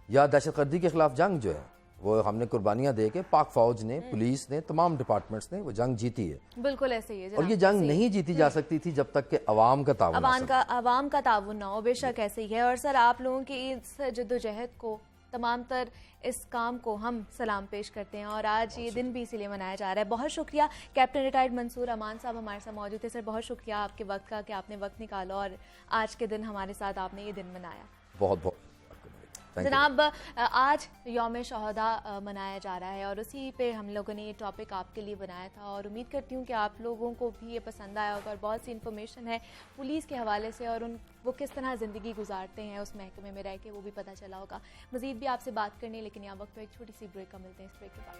या दहशतगर्दी के खिलाफ जंग जो है वो हमने कुर्बानियां दे के पाक फौज ने, पुलिस ने, तमाम डिपार्टमेंट्स ने वो जंग जीती है। बिल्कुल ऐसे ही है और ये जंग नहीं जीती जा सकती थी जब तक कि अवाम का ताउन आवाम का ताउन ना हो। बेशक ऐसे ही है। और सर आप लोगों की इस जद्दोजहद को, तमाम तर इस काम को हम सलाम पेश करते हैं और आज ये दिन भी इसीलिए मनाया जा रहा है। बहुत शुक्रिया कैप्टन रिटायर्ड मंसूर अमान साहब हमारे साथ मौजूद थे। सर बहुत शुक्रिया आपके वक्त का कि आपने वक्त निकाला और आज के दिन हमारे साथ आपने ये दिन मनाया। बहुत बहुत जनाब, आज यौम शोहदा मनाया जा रहा है और उसी पे हम लोगों ने ये टॉपिक आपके लिए बनाया था और उम्मीद करती हूँ कि आप लोगों को भी ये पसंद आया होगा और बहुत सी इन्फॉर्मेशन है पुलिस के हवाले से और वो किस तरह ज़िंदगी गुजारते हैं उस महकमे में रह के, वो भी पता चला होगा। मज़ीद भी आपसे बात करनी, लेकिन यहाँ वक्त पर एक छोटी सी ब्रेक का मिलते हैं। इस ब्रेक के बाद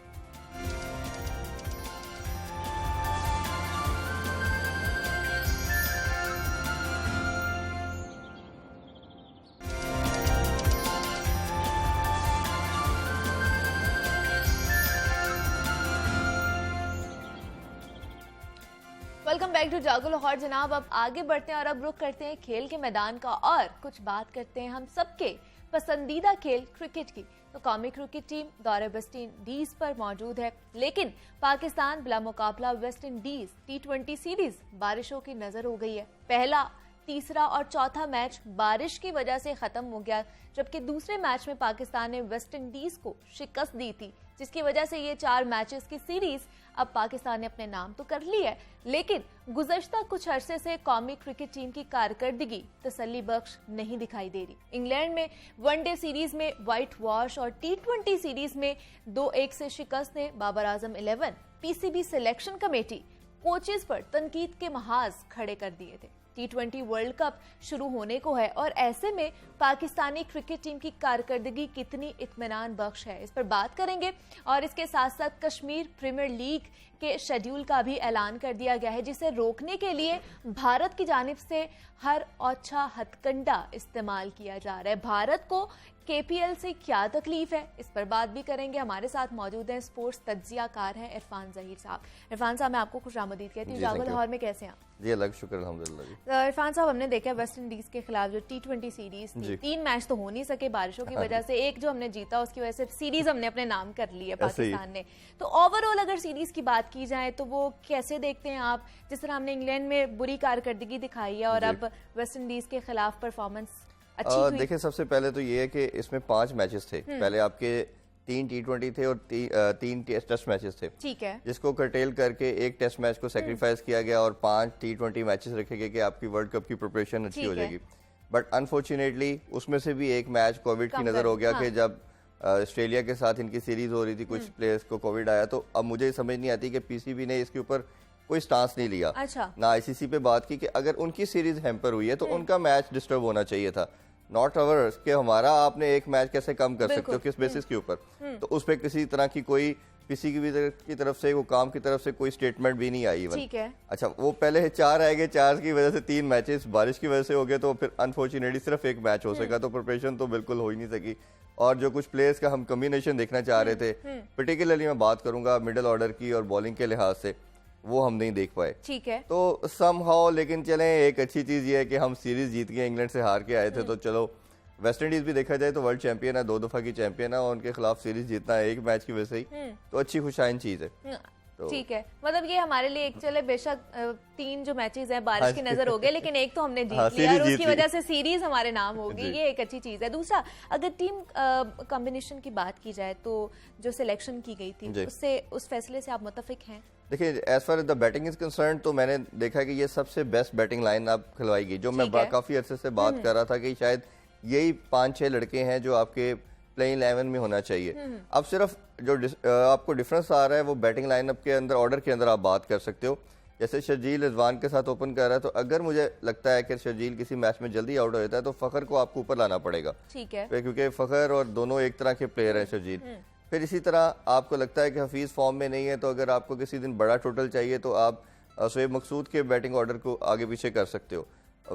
वेलकम बैक टू जागो लाहौर। जनाब, अब आगे बढ़ते हैं और अब रुख करते हैं खेल के मैदान का और कुछ बात करते हैं हम सबके पसंदीदा खेल क्रिकेट की। तो कौमी क्रिकेट टीम दौरे वेस्ट इंडीज पर मौजूद है, लेकिन पाकिस्तान बिला मुकाबला वेस्ट इंडीज T20 सीरीज बारिशों की नजर हो गई है। पहला, तीसरा और चौथा मैच बारिश की वजह से खत्म हो गया, जबकि दूसरे मैच में पाकिस्तान ने वेस्ट इंडीज को शिकस्त दी थी, जिसकी वजह से ये 4 मैचेस की सीरीज अब पाकिस्तान ने अपने नाम तो कर ली है, लेकिन गुज़श्ता कुछ अरसे से कौमी क्रिकेट टीम की कारकर्दगी तसल्ली बख्श नहीं दिखाई दे रही। इंग्लैंड में वनडे सीरीज में व्हाइट वॉश और T20 सीरीज में 2-1 से शिकस्त ने Babar Azam 11 PCB selection committee coaches पर तनकीद के महाज खड़े कर दिए थे। T20 वर्ल्ड कप शुरू होने को है और ऐसे में पाकिस्तानी क्रिकेट टीम की कारकर्दगी कितनी इत्मीनान बख्श है, इस पर बात करेंगे। और इसके साथ साथ कश्मीर प्रीमियर लीग के शेड्यूल का भी ऐलान कर दिया गया है, जिसे रोकने के लिए भारत की जानिब से हर औछा हथकंडा इस्तेमाल किया जा रहा है। भारत को KPL से क्या तकलीफ है, इस पर बात भी करेंगे। हमारे साथ मौजूद हैं स्पोर्ट्स तज्जियाकार हैं इरफान ज़हीर साहब। इरफान साहब, मैं आपको खुशामदीद कहती हूँ। जागो लाहौर में कैसे हैं? जी अल्लाह का शुक्र अल्हम्दुलिल्लाह जी। इरफान साहब, हमने देखा वेस्ट इंडीज के खिलाफ जो T20 सीरीज थी, 3 मैच तो हो नहीं सके बारिशों की वजह से, एक जो हमने जीता उसकी वजह से सीरीज हमने अपने नाम कर ली है पाकिस्तान ने। तो ओवरऑल अगर सीरीज की बात की जाए तो वो कैसे देखते हैं आप? जिस तरह हमने इंग्लैंड में बुरी कारकर्दगी दिखाई है और अब वेस्ट इंडीज के खिलाफ परफॉर्मेंस देखिए, सबसे पहले तो ये है कि इसमें 5 मैचेस थे। पहले आपके 3 T20 थे और 3 टेस्ट मैचेस थे, ठीक है, जिसको कर्टेल करके एक टेस्ट मैच को सेक्रीफाइस किया गया और 5 T20 मैचेस रखे गए कि आपकी वर्ल्ड कप की प्रिपरेशन अच्छी हो जाएगी। बट अनफॉर्चुनेटली उसमें से भी एक मैच कोविड की नजर हो गया कि जब ऑस्ट्रेलिया के साथ इनकी सीरीज हो रही थी, कुछ प्लेयर्स को कोविड आया। तो अब मुझे समझ नहीं आती कि PCB ने इसके ऊपर कोई स्टांस नहीं लिया, ना ICC पे बात की कि अगर उनकी सीरीज हैम्पर हुई है तो उनका मैच डिस्टर्ब होना चाहिए था, नॉट अवर्स कि हमारा आपने एक मैच कैसे कम कर सकते हो, किस बेसिस के ऊपर। तो उस पर किसी तरह की कोई किसी की तरफ से, वो काम की तरफ से कोई स्टेटमेंट भी नहीं आई। ठीक है। अच्छा, वो पहले 4 आए गए, 4 की वजह से 3 मैचेस बारिश की वजह से हो गए, तो फिर अनफॉर्चुनेटली सिर्फ एक मैच हो सका, तो प्रिपरेशन तो बिल्कुल हो ही नहीं सकी। और जो कुछ प्लेयर्स का हम कम्बिनेशन देखना चाह रहे थे, पर्टिकुलरली मैं बात करूंगा मिडिल ऑर्डर की और बॉलिंग के लिहाज से, वो हम नहीं देख पाए। ठीक है। तो समहाउ, लेकिन चलें, एक अच्छी चीज ये है कि हम सीरीज जीत गए, इंग्लैंड से हार के आए थे। तो चलो, वेस्ट इंडीज भी देखा जाए तो वर्ल्ड चैंपियन है, 2 दफा की चैंपियन है और उनके खिलाफ सीरीज जीतना है एक मैच की वजह से ही, तो अच्छी खुशाइन चीज है। ठीक है, मतलब ये हमारे लिए एक, चले बेशक 3 जो मैचेस हैं बारिश की नजर हो गए, लेकिन एक तो हमने जीत लिया और उसकी वजह से सीरीज हमारे नाम होगी, ये एक अच्छी चीज है। दूसरा, अगर टीम कॉम्बिनेशन की बात की जाए तो जो सिलेक्शन की गई थी उससे, उस फैसले से आप मुत्तफिक हैं? देखिए, as far as the batting is concerned, तो मैंने देखा कि ये सबसे बेस्ट बैटिंग लाइन आप खिलवाई गई। जो मैं काफी अरसे से बात कर रहा था कि शायद यही 5-6 लड़के हैं जो आपके प्लेइंग 11 में होना चाहिए। अब सिर्फ जो आपको डिफरेंस आ रहा है वो बैटिंग लाइनअप के अंदर, ऑर्डर के अंदर आप बात कर सकते हो। जैसे शर्जील रिजवान के साथ ओपन कर रहा है, तो अगर मुझे लगता है कि शर्जील किसी मैच में जल्दी आउट हो जाता है तो फखर को आपको ऊपर लाना पड़ेगा, ठीक है, क्योंकि फखर और दोनों एक तरह के प्लेयर हैं शर्जील। फिर इसी तरह आपको लगता है कि हफीज फॉर्म में नहीं है, तो अगर आपको किसी दिन बड़ा टोटल चाहिए तो आप शोएब मकसूद के बैटिंग ऑर्डर को आगे पीछे कर सकते हो।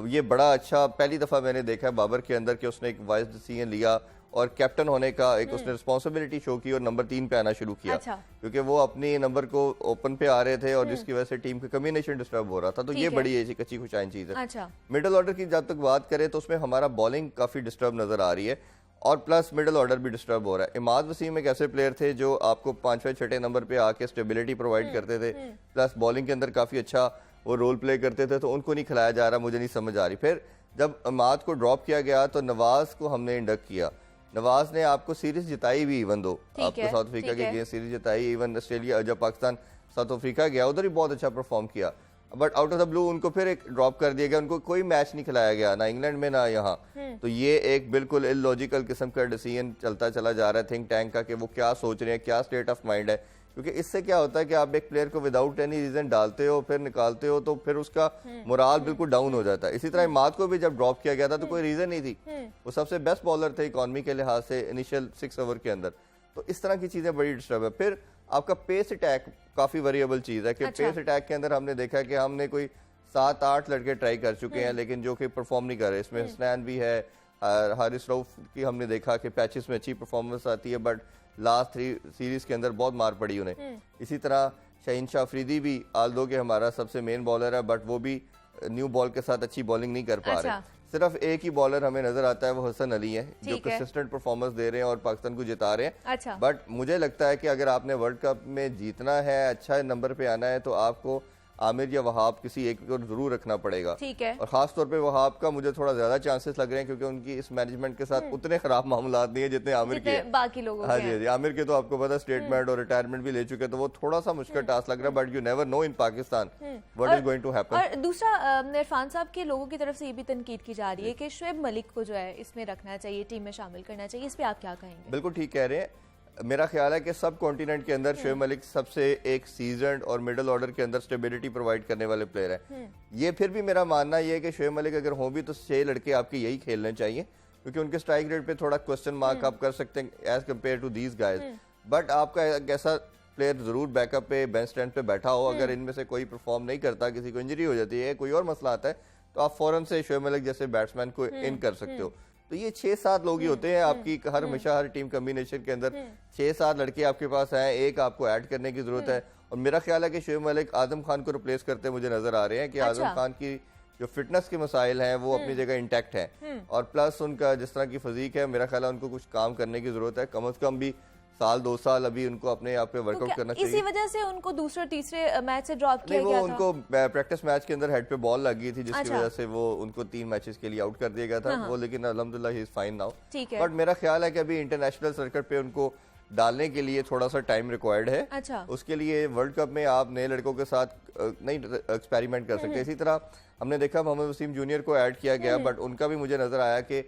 ये बड़ा अच्छा पहली दफ़ा मैंने देखा है बाबर के अंदर कि उसने एक वाइज डिसीजन लिया और कैप्टन होने का एक उसने रिस्पॉन्सिबिलिटी शो की और नंबर 3 पे आना शुरू किया। अच्छा। क्योंकि वो अपनी नंबर को ओपन पे आ रहे थे और जिसकी वजह से टीम का कम्बिनेशन डिस्टर्ब हो रहा था, तो ये बड़ी ऐसी अच्छी खुशाइन चीज़ है। अच्छा। मिडिल ऑर्डर की जब तक बात करें तो उसमें हमारा बॉलिंग काफ़ी डिस्टर्ब नज़र आ रही है और प्लस मिडिल ऑर्डर भी डिस्टर्ब हो रहा है। इमाद वसीम एक ऐसे प्लेयर थे जो आपको 5वें 6ठे नंबर पे आके स्टेबिलिटी प्रोवाइड करते थे, प्लस बॉलिंग के अंदर काफ़ी अच्छा वो रोल प्ले करते थे, तो उनको नहीं खिलाया जा रहा, मुझे नहीं समझ आ रही। फिर जब इमाद को ड्रॉप किया गया तो नवाज को हमने इंडक्ट किया। नवाज ने आपको सीरीज जिताई भी, इवन दो आपको साउथ अफ्रीका के अगेंस्ट सीरीज जिताई, इवन ऑस्ट्रेलिया जब पाकिस्तान साउथ अफ्रीका गया उधर भी बहुत अच्छा परफॉर्म किया, but out of the blue उनको फिर एक ड्रॉप कर दिया गया, उनको कोई मैच नहीं खिलाया गया ना इंग्लैंड में ना यहाँ। तो ये एक बिल्कुल इलॉजिकल किस्म का डिसीजन चलता चला जा रहा है थिंक टैंक का कि वो क्या सोच रहे हैं, क्या स्टेट ऑफ माइंड है। क्योंकि इससे क्या होता है कि आप एक प्लेयर को विदाउट एनी रीजन डालते हो फिर निकालते हो तो फिर उसका मोराल बिल्कुल डाउन हो जाता है। इसी तरह इमाद को भी जब ड्रॉप किया गया था तो कोई रीजन नहीं थी, वो सबसे बेस्ट बॉलर थे इकॉनमी के लिहाज से इनिशियल 6 ओवर के अंदर। तो इस तरह की चीजें बड़ी डिस्टर्ब है। फिर आपका पेस अटैक काफी वेरिएबल चीज है कि पेस अटैक के अंदर हमने देखा कि हमने कोई 7-8 लड़के ट्राई कर चुके हैं लेकिन जो कि परफॉर्म नहीं कर रहे। इसमें हसनैन भी है, हारिस रऊफ की हमने देखा कि पैचेस में अच्छी परफॉर्मेंस आती है बट लास्ट 3 सीरीज के अंदर बहुत मार पड़ी उन्हें। इसी तरह शाहीन शाह अफरीदी भी आल्दो के हमारा सबसे मेन बॉलर है बट वो भी न्यू बॉल के साथ अच्छी बॉलिंग नहीं कर पा रहे। सिर्फ एक ही बॉलर हमें नजर आता है वो हसन अली है जो कंसिस्टेंट परफॉर्मेंस दे रहे हैं और पाकिस्तान को जिता रहे हैं। बट मुझे लगता है कि अगर आपने वर्ल्ड कप में जीतना है, अच्छा नंबर पे आना है, तो आपको आमिर या वहाब किसी एक को जरूर रखना पड़ेगा। ठीक है। और खास तौर पे वहाब का मुझे थोड़ा ज्यादा चांसेस लग रहे हैं क्योंकि उनकी इस मैनेजमेंट के साथ उतने खराब मामलात नहीं है जितने आमिर के बाकी लोगों। हाँ जी, आमिर के तो आपको पता स्टेटमेंट और रिटायरमेंट भी ले चुके, तो वो थोड़ा सा मुश्किल टास्क लग रहा है, but you never know in Pakistan what is going to happen. और दूसरा इरफान साहब के लोगों की तरफ से ये भी तनकीद की जा रही है कि शोएब मलिक को जो है इसमें रखना चाहिए, टीम में शामिल करना चाहिए, इस पे आप क्या कहेंगे? बिल्कुल ठीक कह रहे हैं। मेरा ख्याल है कि सब कॉन्टिनेंट के अंदर शोएब मलिक सबसे एक सीजन्ड और मिडिल ऑर्डर के अंदर स्टेबिलिटी प्रोवाइड करने वाले प्लेयर है। ये फिर भी मेरा मानना ये है कि शोएब मलिक अगर हो भी तो 6 लड़के आपके यही खेलने चाहिए क्योंकि उनके स्ट्राइक रेट पे थोड़ा क्वेश्चन मार्क आप कर सकते हैं as compare to these guys. But आपका एक ऐसा प्लेयर जरूर बैकअप पे बेंच स्टैंड पे बैठा हो, अगर इनमें से कोई परफॉर्म नहीं करता, किसी को इंजरी हो जाती है, कोई और मसला आता है, तो आप फौरन से शोएब मलिक जैसे बैट्समैन को इन कर सकते हो। तो ये 6-7 लोग ही होते हैं आपकी हमेशा हर टीम कॉम्बिनेशन के अंदर 6-7 लड़के आपके पास हैं, एक आपको ऐड करने की जरूरत है। और मेरा ख्याल है कि शोएब मलिक आजम खान को रिप्लेस करते मुझे नजर आ रहे हैं कि आजम खान की जो फिटनेस के मसाइल हैं वो अपनी जगह इंटैक्ट है और प्लस उनका जिस तरह की फिजिक है, मेरा ख्याल है उनको कुछ काम करने की जरूरत है, कम से कम भी 1-2 साल अभी उनको अपने आप पे वर्कआउट करना चाहिए। इसी वजह से उनको दूसरे तीसरे मैच से ड्रॉप किया गया था। उनको प्रैक्टिस मैच के अंदर हेड पे बॉल लग गई थी जिसकी वजह से वो उनको 3 मैचेस के लिए आउट कर दिया गया था वो, लेकिन अल्हम्दुलिल्लाह he is fine now. But मेरा ख्याल है कि अभी इंटरनेशनल सर्किट पे उनको डालने के लिए थोड़ा सा टाइम रिक्वायर्ड है। अच्छा। उसके लिए वर्ल्ड कप में आप नए लड़कों के साथ नहीं एक्सपेरिमेंट कर सकते। इसी तरह हमने देखा मोहम्मद वसीम जूनियर को ऐड किया गया बट उनका भी मुझे नजर आया कि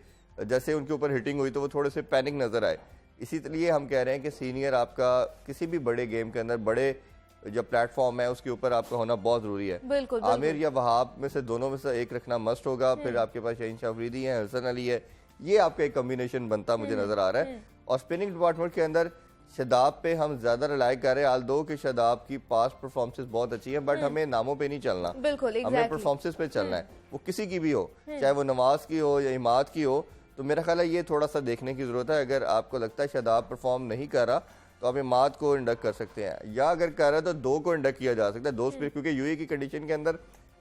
जैसे उनके ऊपर हिटिंग हुई तो वो थोड़े से पैनिक नजर आए। इसी लिए हम कह रहे हैं कि सीनियर आपका किसी भी बड़े गेम के अंदर बड़े जो प्लेटफॉर्म है उसके ऊपर आपका होना बहुत जरूरी है। बिल्कुल, आमिर या वहाब में से दोनों में से एक रखना मस्ट होगा। फिर आपके पास शाहीन शाह अफरीदी है, हसन अली है, ये आपका एक कॉम्बिनेशन बनता मुझे नजर आ रहा है। और स्पिनिंग डिपार्टमेंट के अंदर शादाब पे हम ज्यादा रिलाई कर रहे हैं, आल्दो कि शादाब की पास्ट परफॉर्मेंसेस बहुत अच्छी है बट हमें नामों पे नहीं चलना, हमें परफॉर्मेंसेस पे चलना है, वो किसी की भी हो, चाहे वो नवाज की हो या इमाद की हो। तो मेरा ख्याल है ये थोड़ा सा देखने की जरूरत है। अगर आपको लगता है शादाब परफॉर्म नहीं कर रहा तो आप इमाद को इंडक्ट कर सकते हैं, या अगर कर रहा है तो 2 को इंडक्ट किया जा सकता है, 2 स्पिनर, क्योंकि यूए की कंडीशन के अंदर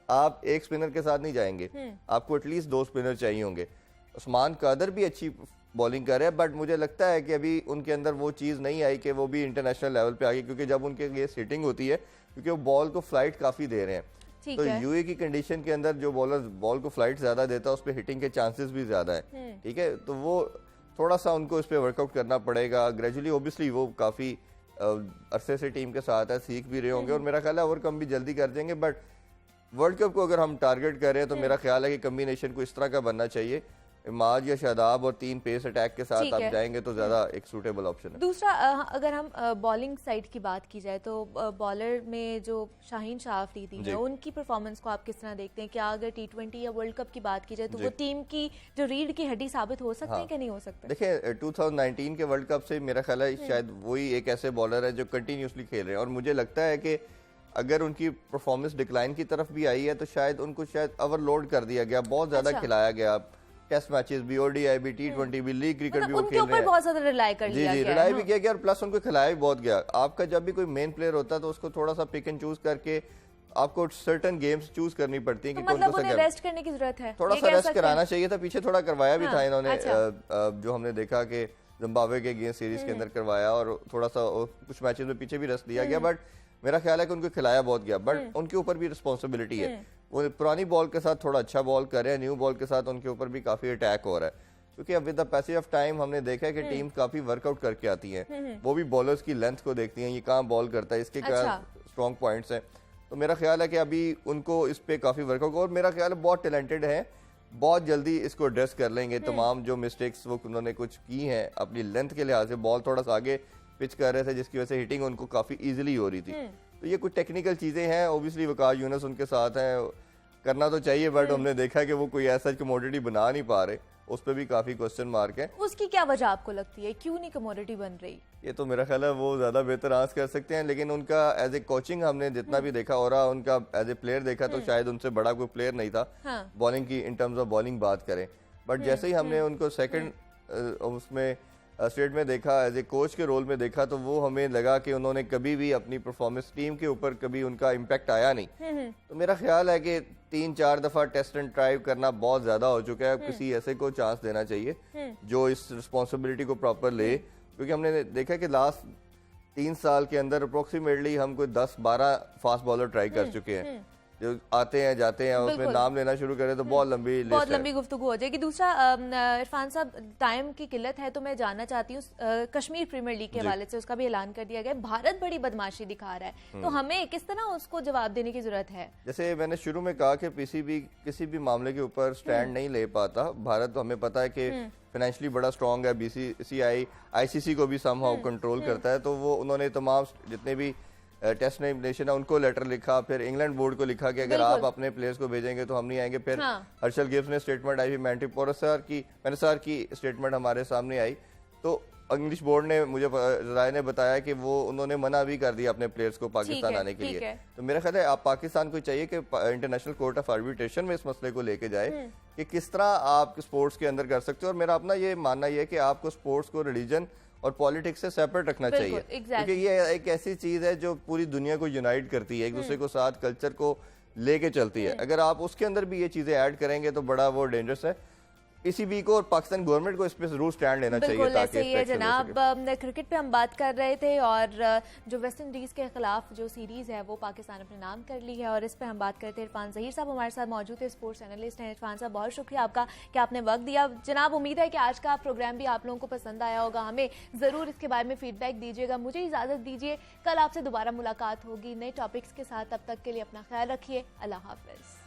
आप एक स्पिनर के साथ नहीं जाएंगे, आपको एटलीस्ट 2 स्पिनर चाहिए होंगे। उस्मान कादर भी अच्छी बॉलिंग कर रहे हैं बट मुझे लगता है कि अभी उनके अंदर वो चीज़ नहीं आई कि वो भी इंटरनेशनल लेवल पे आ गई, क्योंकि जब उनके लिए हिटिंग होती है क्योंकि वो बॉल को फ्लाइट काफ़ी दे रहे हैं, तो यूए की कंडीशन के अंदर जो बॉलर बॉल को फ्लाइट ज्यादा देता है उस पर हिटिंग के चांसेस भी ज्यादा है। ठीक है, तो वो थोड़ा सा उनको इस पे वर्कआउट करना पड़ेगा ग्रेजुअली। ओबियसली वो काफी अरसे से टीम के साथ है, सीख भी रहे होंगे और मेरा ख्याल है ओवरकम भी जल्दी कर देंगे। बट वर्ल्ड कप को अगर हम टारगेट कर रहे हैं तो मेरा ख्याल है कि कम्बिनेशन को इस तरह का बनना चाहिए, इमाद या शादाब और 3 पेस अटैक के साथ आप जाएंगे तो ज्यादा एक सूटेबल ऑप्शन है। दूसरा अगर हम बॉलिंग साइड की बात की जाए तो बॉलर में जो शाहीन शाह अफरीदी है उनकी परफॉर्मेंस को आप किस तरह देखते हैं? क्या अगर T20 या वर्ल्ड कप की बात की जाए तो वो टीम की जो रीढ़ की हड्डी साबित हो सकते हैं कि नहीं हो सकते? देखिए 2019 के वर्ल्ड कप से मेरा ख्याल है शायद वही एक ऐसे बॉलर है जो कंटिन्यूसली खेल रहे हैं और मुझे लगता है कि अगर उनकी परफॉर्मेंस डिक्लाइन की तरफ भी आई है तो शायद उनको शायद ओवरलोड कर दिया गया, बहुत ज्यादा खिलाया गया, टेस्ट मैचेस भी, ओडीआई भी, T20 भी, लीग क्रिकेट भी वो खेल रहे हैं, बहुत ज्यादा रिलाई कर लिया जी गया, रिलाई भी किया गया और प्लस उनको खिलाया भी बहुत गया। आपका जब भी कोई मेन प्लेयर होता है तो उसको थोड़ा सा पिक एंड चूज करके आपको सर्टेन गेम्स चूज करनी पड़ती है कि मतलब उन्हें रेस्ट करने की जरूरत है, थोड़ा सा रेस्ट कराना चाहिए था, पीछे थोड़ा करवाया भी था इन्होंने, जो हमने देखा कि जिम्बाब्वे के अगेंस्ट सीरीज के अंदर करवाया और थोड़ा सा कुछ मैचेस में पीछे भी रेस्ट दिया गया, बट मेरा ख्याल है कि उनको खिलाया बहुत गया, बट उनके ऊपर भी रिस्पॉन्सिबिलिटी है, वो पुरानी बॉल के साथ थोड़ा अच्छा बॉल कर रहे हैं, न्यू बॉल के साथ उनके ऊपर भी काफी अटैक हो रहा है, क्योंकि अब with the passage of time हमने देखा है कि टीम काफी वर्कआउट करके आती है, वो भी बॉलर्स की लेंथ को देखती हैं, ये कहाँ बॉल करता है, इसके क्या स्ट्रॉन्ग पॉइंट्स हैं, तो मेरा ख्याल है कि अभी उनको इस पे काफी वर्कआउट, और मेरा ख्याल है बहुत टैलेंटेड है, बहुत जल्दी इसको एड्रेस कर लेंगे, तमाम जो मिस्टेक्स वो उन्होंने कुछ की हैं अपनी लेंथ के लिहाज से, बॉल थोड़ा सा आगे पिच कर रहे थे जिसकी वजह से हिटिंग उनको काफी इजीली हो रही थी, तो ये कुछ टेक्निकल चीजें हैं, ओब्वियसली वकार यूनुस उनके साथ हैं, करना तो चाहिए, बट हमने देखा कि वो कोई ऐसा कमोडिटी बना नहीं पा रहे, उस पर भी काफी क्वेश्चन मार्क है। उसकी क्या वजह आपको लगती है, क्यों नहीं कमोडिटी बन रही? ये तो मेरा ख्याल है वो ज्यादा बेहतर आंसर कर सकते हैं, लेकिन उनका एज ए कोचिंग हमने जितना भी देखा और उनका एज ए प्लेयर देखा तो शायद उनसे बड़ा कोई प्लेयर नहीं था, बॉलिंग की इन टर्म्स ऑफ बॉलिंग बात करें, बट जैसे ही हमने उनको सेकंड उसमें स्टेट में देखा, एज ए कोच के रोल में देखा, तो वो हमें लगा कि उन्होंने कभी भी अपनी परफॉर्मेंस टीम के ऊपर कभी उनका इम्पैक्ट आया नहीं, तो मेरा ख्याल है कि 3-4 दफा टेस्ट एंड ट्राई करना बहुत ज्यादा हो चुका है, किसी ऐसे को चांस देना चाहिए जो इस रिस्पॉन्सिबिलिटी को प्रॉपर ले, क्योंकि हमने देखा कि लास्ट 3 साल के अंदर अप्रोक्सीमेटली हम कोई 10-12 फास्ट बॉलर ट्राई कर चुके हैं, जो आते हैं जाते हैं, उसमें नाम लेना शुरू करें तो बहुत लंबी गुफ्तगू हो जाएगी। दूसरा इरफान साहब, टाइम की किल्लत है तो मैं जानना चाहती हूँ, कश्मीर प्रीमियर लीग के हवाले से उसका भी ऐलान कर दिया गया, भारत बड़ी बदमाशी दिखा रहा है, तो हमें किस तरह उसको जवाब देने की जरूरत है? जैसे मैंने शुरू में कहा कि पीसीबी किसी भी मामले के ऊपर स्टैंड नहीं ले पाता, भारत तो हमें पता है कि फाइनेंशियली बड़ा स्ट्रॉन्ग है, बीसीसीआई आईसीसी को भी समहाउ कंट्रोल करता है, तो वो उन्होंने तमाम जितने भी टेस्ट नेशन है उनको लेटर लिखा, फिर इंग्लैंड बोर्ड को लिखा कि अगर आप अपने प्लेयर्स को भेजेंगे तो हम नहीं आएंगे, फिर हर्षल गिब्स ने स्टेटमेंट आई, मैंटिपोरा सर की स्टेटमेंट हमारे सामने आई, तो इंग्लिश बोर्ड ने मुझे राय ने बताया कि वो उन्होंने मना भी कर दिया अपने प्लेयर्स को पाकिस्तान आने के लिए, तो मेरा ख्याल है आप पाकिस्तान को चाहिए कि इंटरनेशनल कोर्ट ऑफ आर्बिट्रेशन में इस मसले को लेके जाए कि किस तरह आप स्पोर्ट्स के अंदर कर सकते हो, और मेरा अपना ये मानना ये है कि आपको स्पोर्ट्स को रिलीजन और पॉलिटिक्स से सेपरेट रखना चाहिए, क्योंकि ये एक ऐसी चीज है जो पूरी दुनिया को यूनाइट करती है, एक दूसरे को साथ कल्चर को लेके चलती है, अगर आप उसके अंदर भी ये चीजें ऐड करेंगे तो बड़ा वो डेंजरस है। पीसीबी को और पाकिस्तान गवर्नमेंट को इस पे जरूर स्टैंड लेना चाहिए, ताकि ये जनाब क्रिकेट पे हम बात कर रहे थे, और जो वेस्ट इंडीज के खिलाफ जो सीरीज है वो पाकिस्तान अपने नाम कर ली है, और इस पे हम बात करते हैं। इरफान ज़हीर साहब हमारे साथ मौजूद है, स्पोर्ट्स एनालिस्ट हैं। इरफान साहब, बहुत शुक्रिया आपका कि आपने वक्त दिया। जनाब, उम्मीद है कि आज का प्रोग्राम भी आप लोगों को पसंद आया होगा, हमें ज़रूर इसके बारे में फीडबैक दीजिएगा। मुझे इजाज़त दीजिए, कल आपसे दोबारा मुलाकात होगी नए टॉपिक्स के साथ, तब तक के लिए अपना ख्याल रखिए। अल्लाह हाफिज़।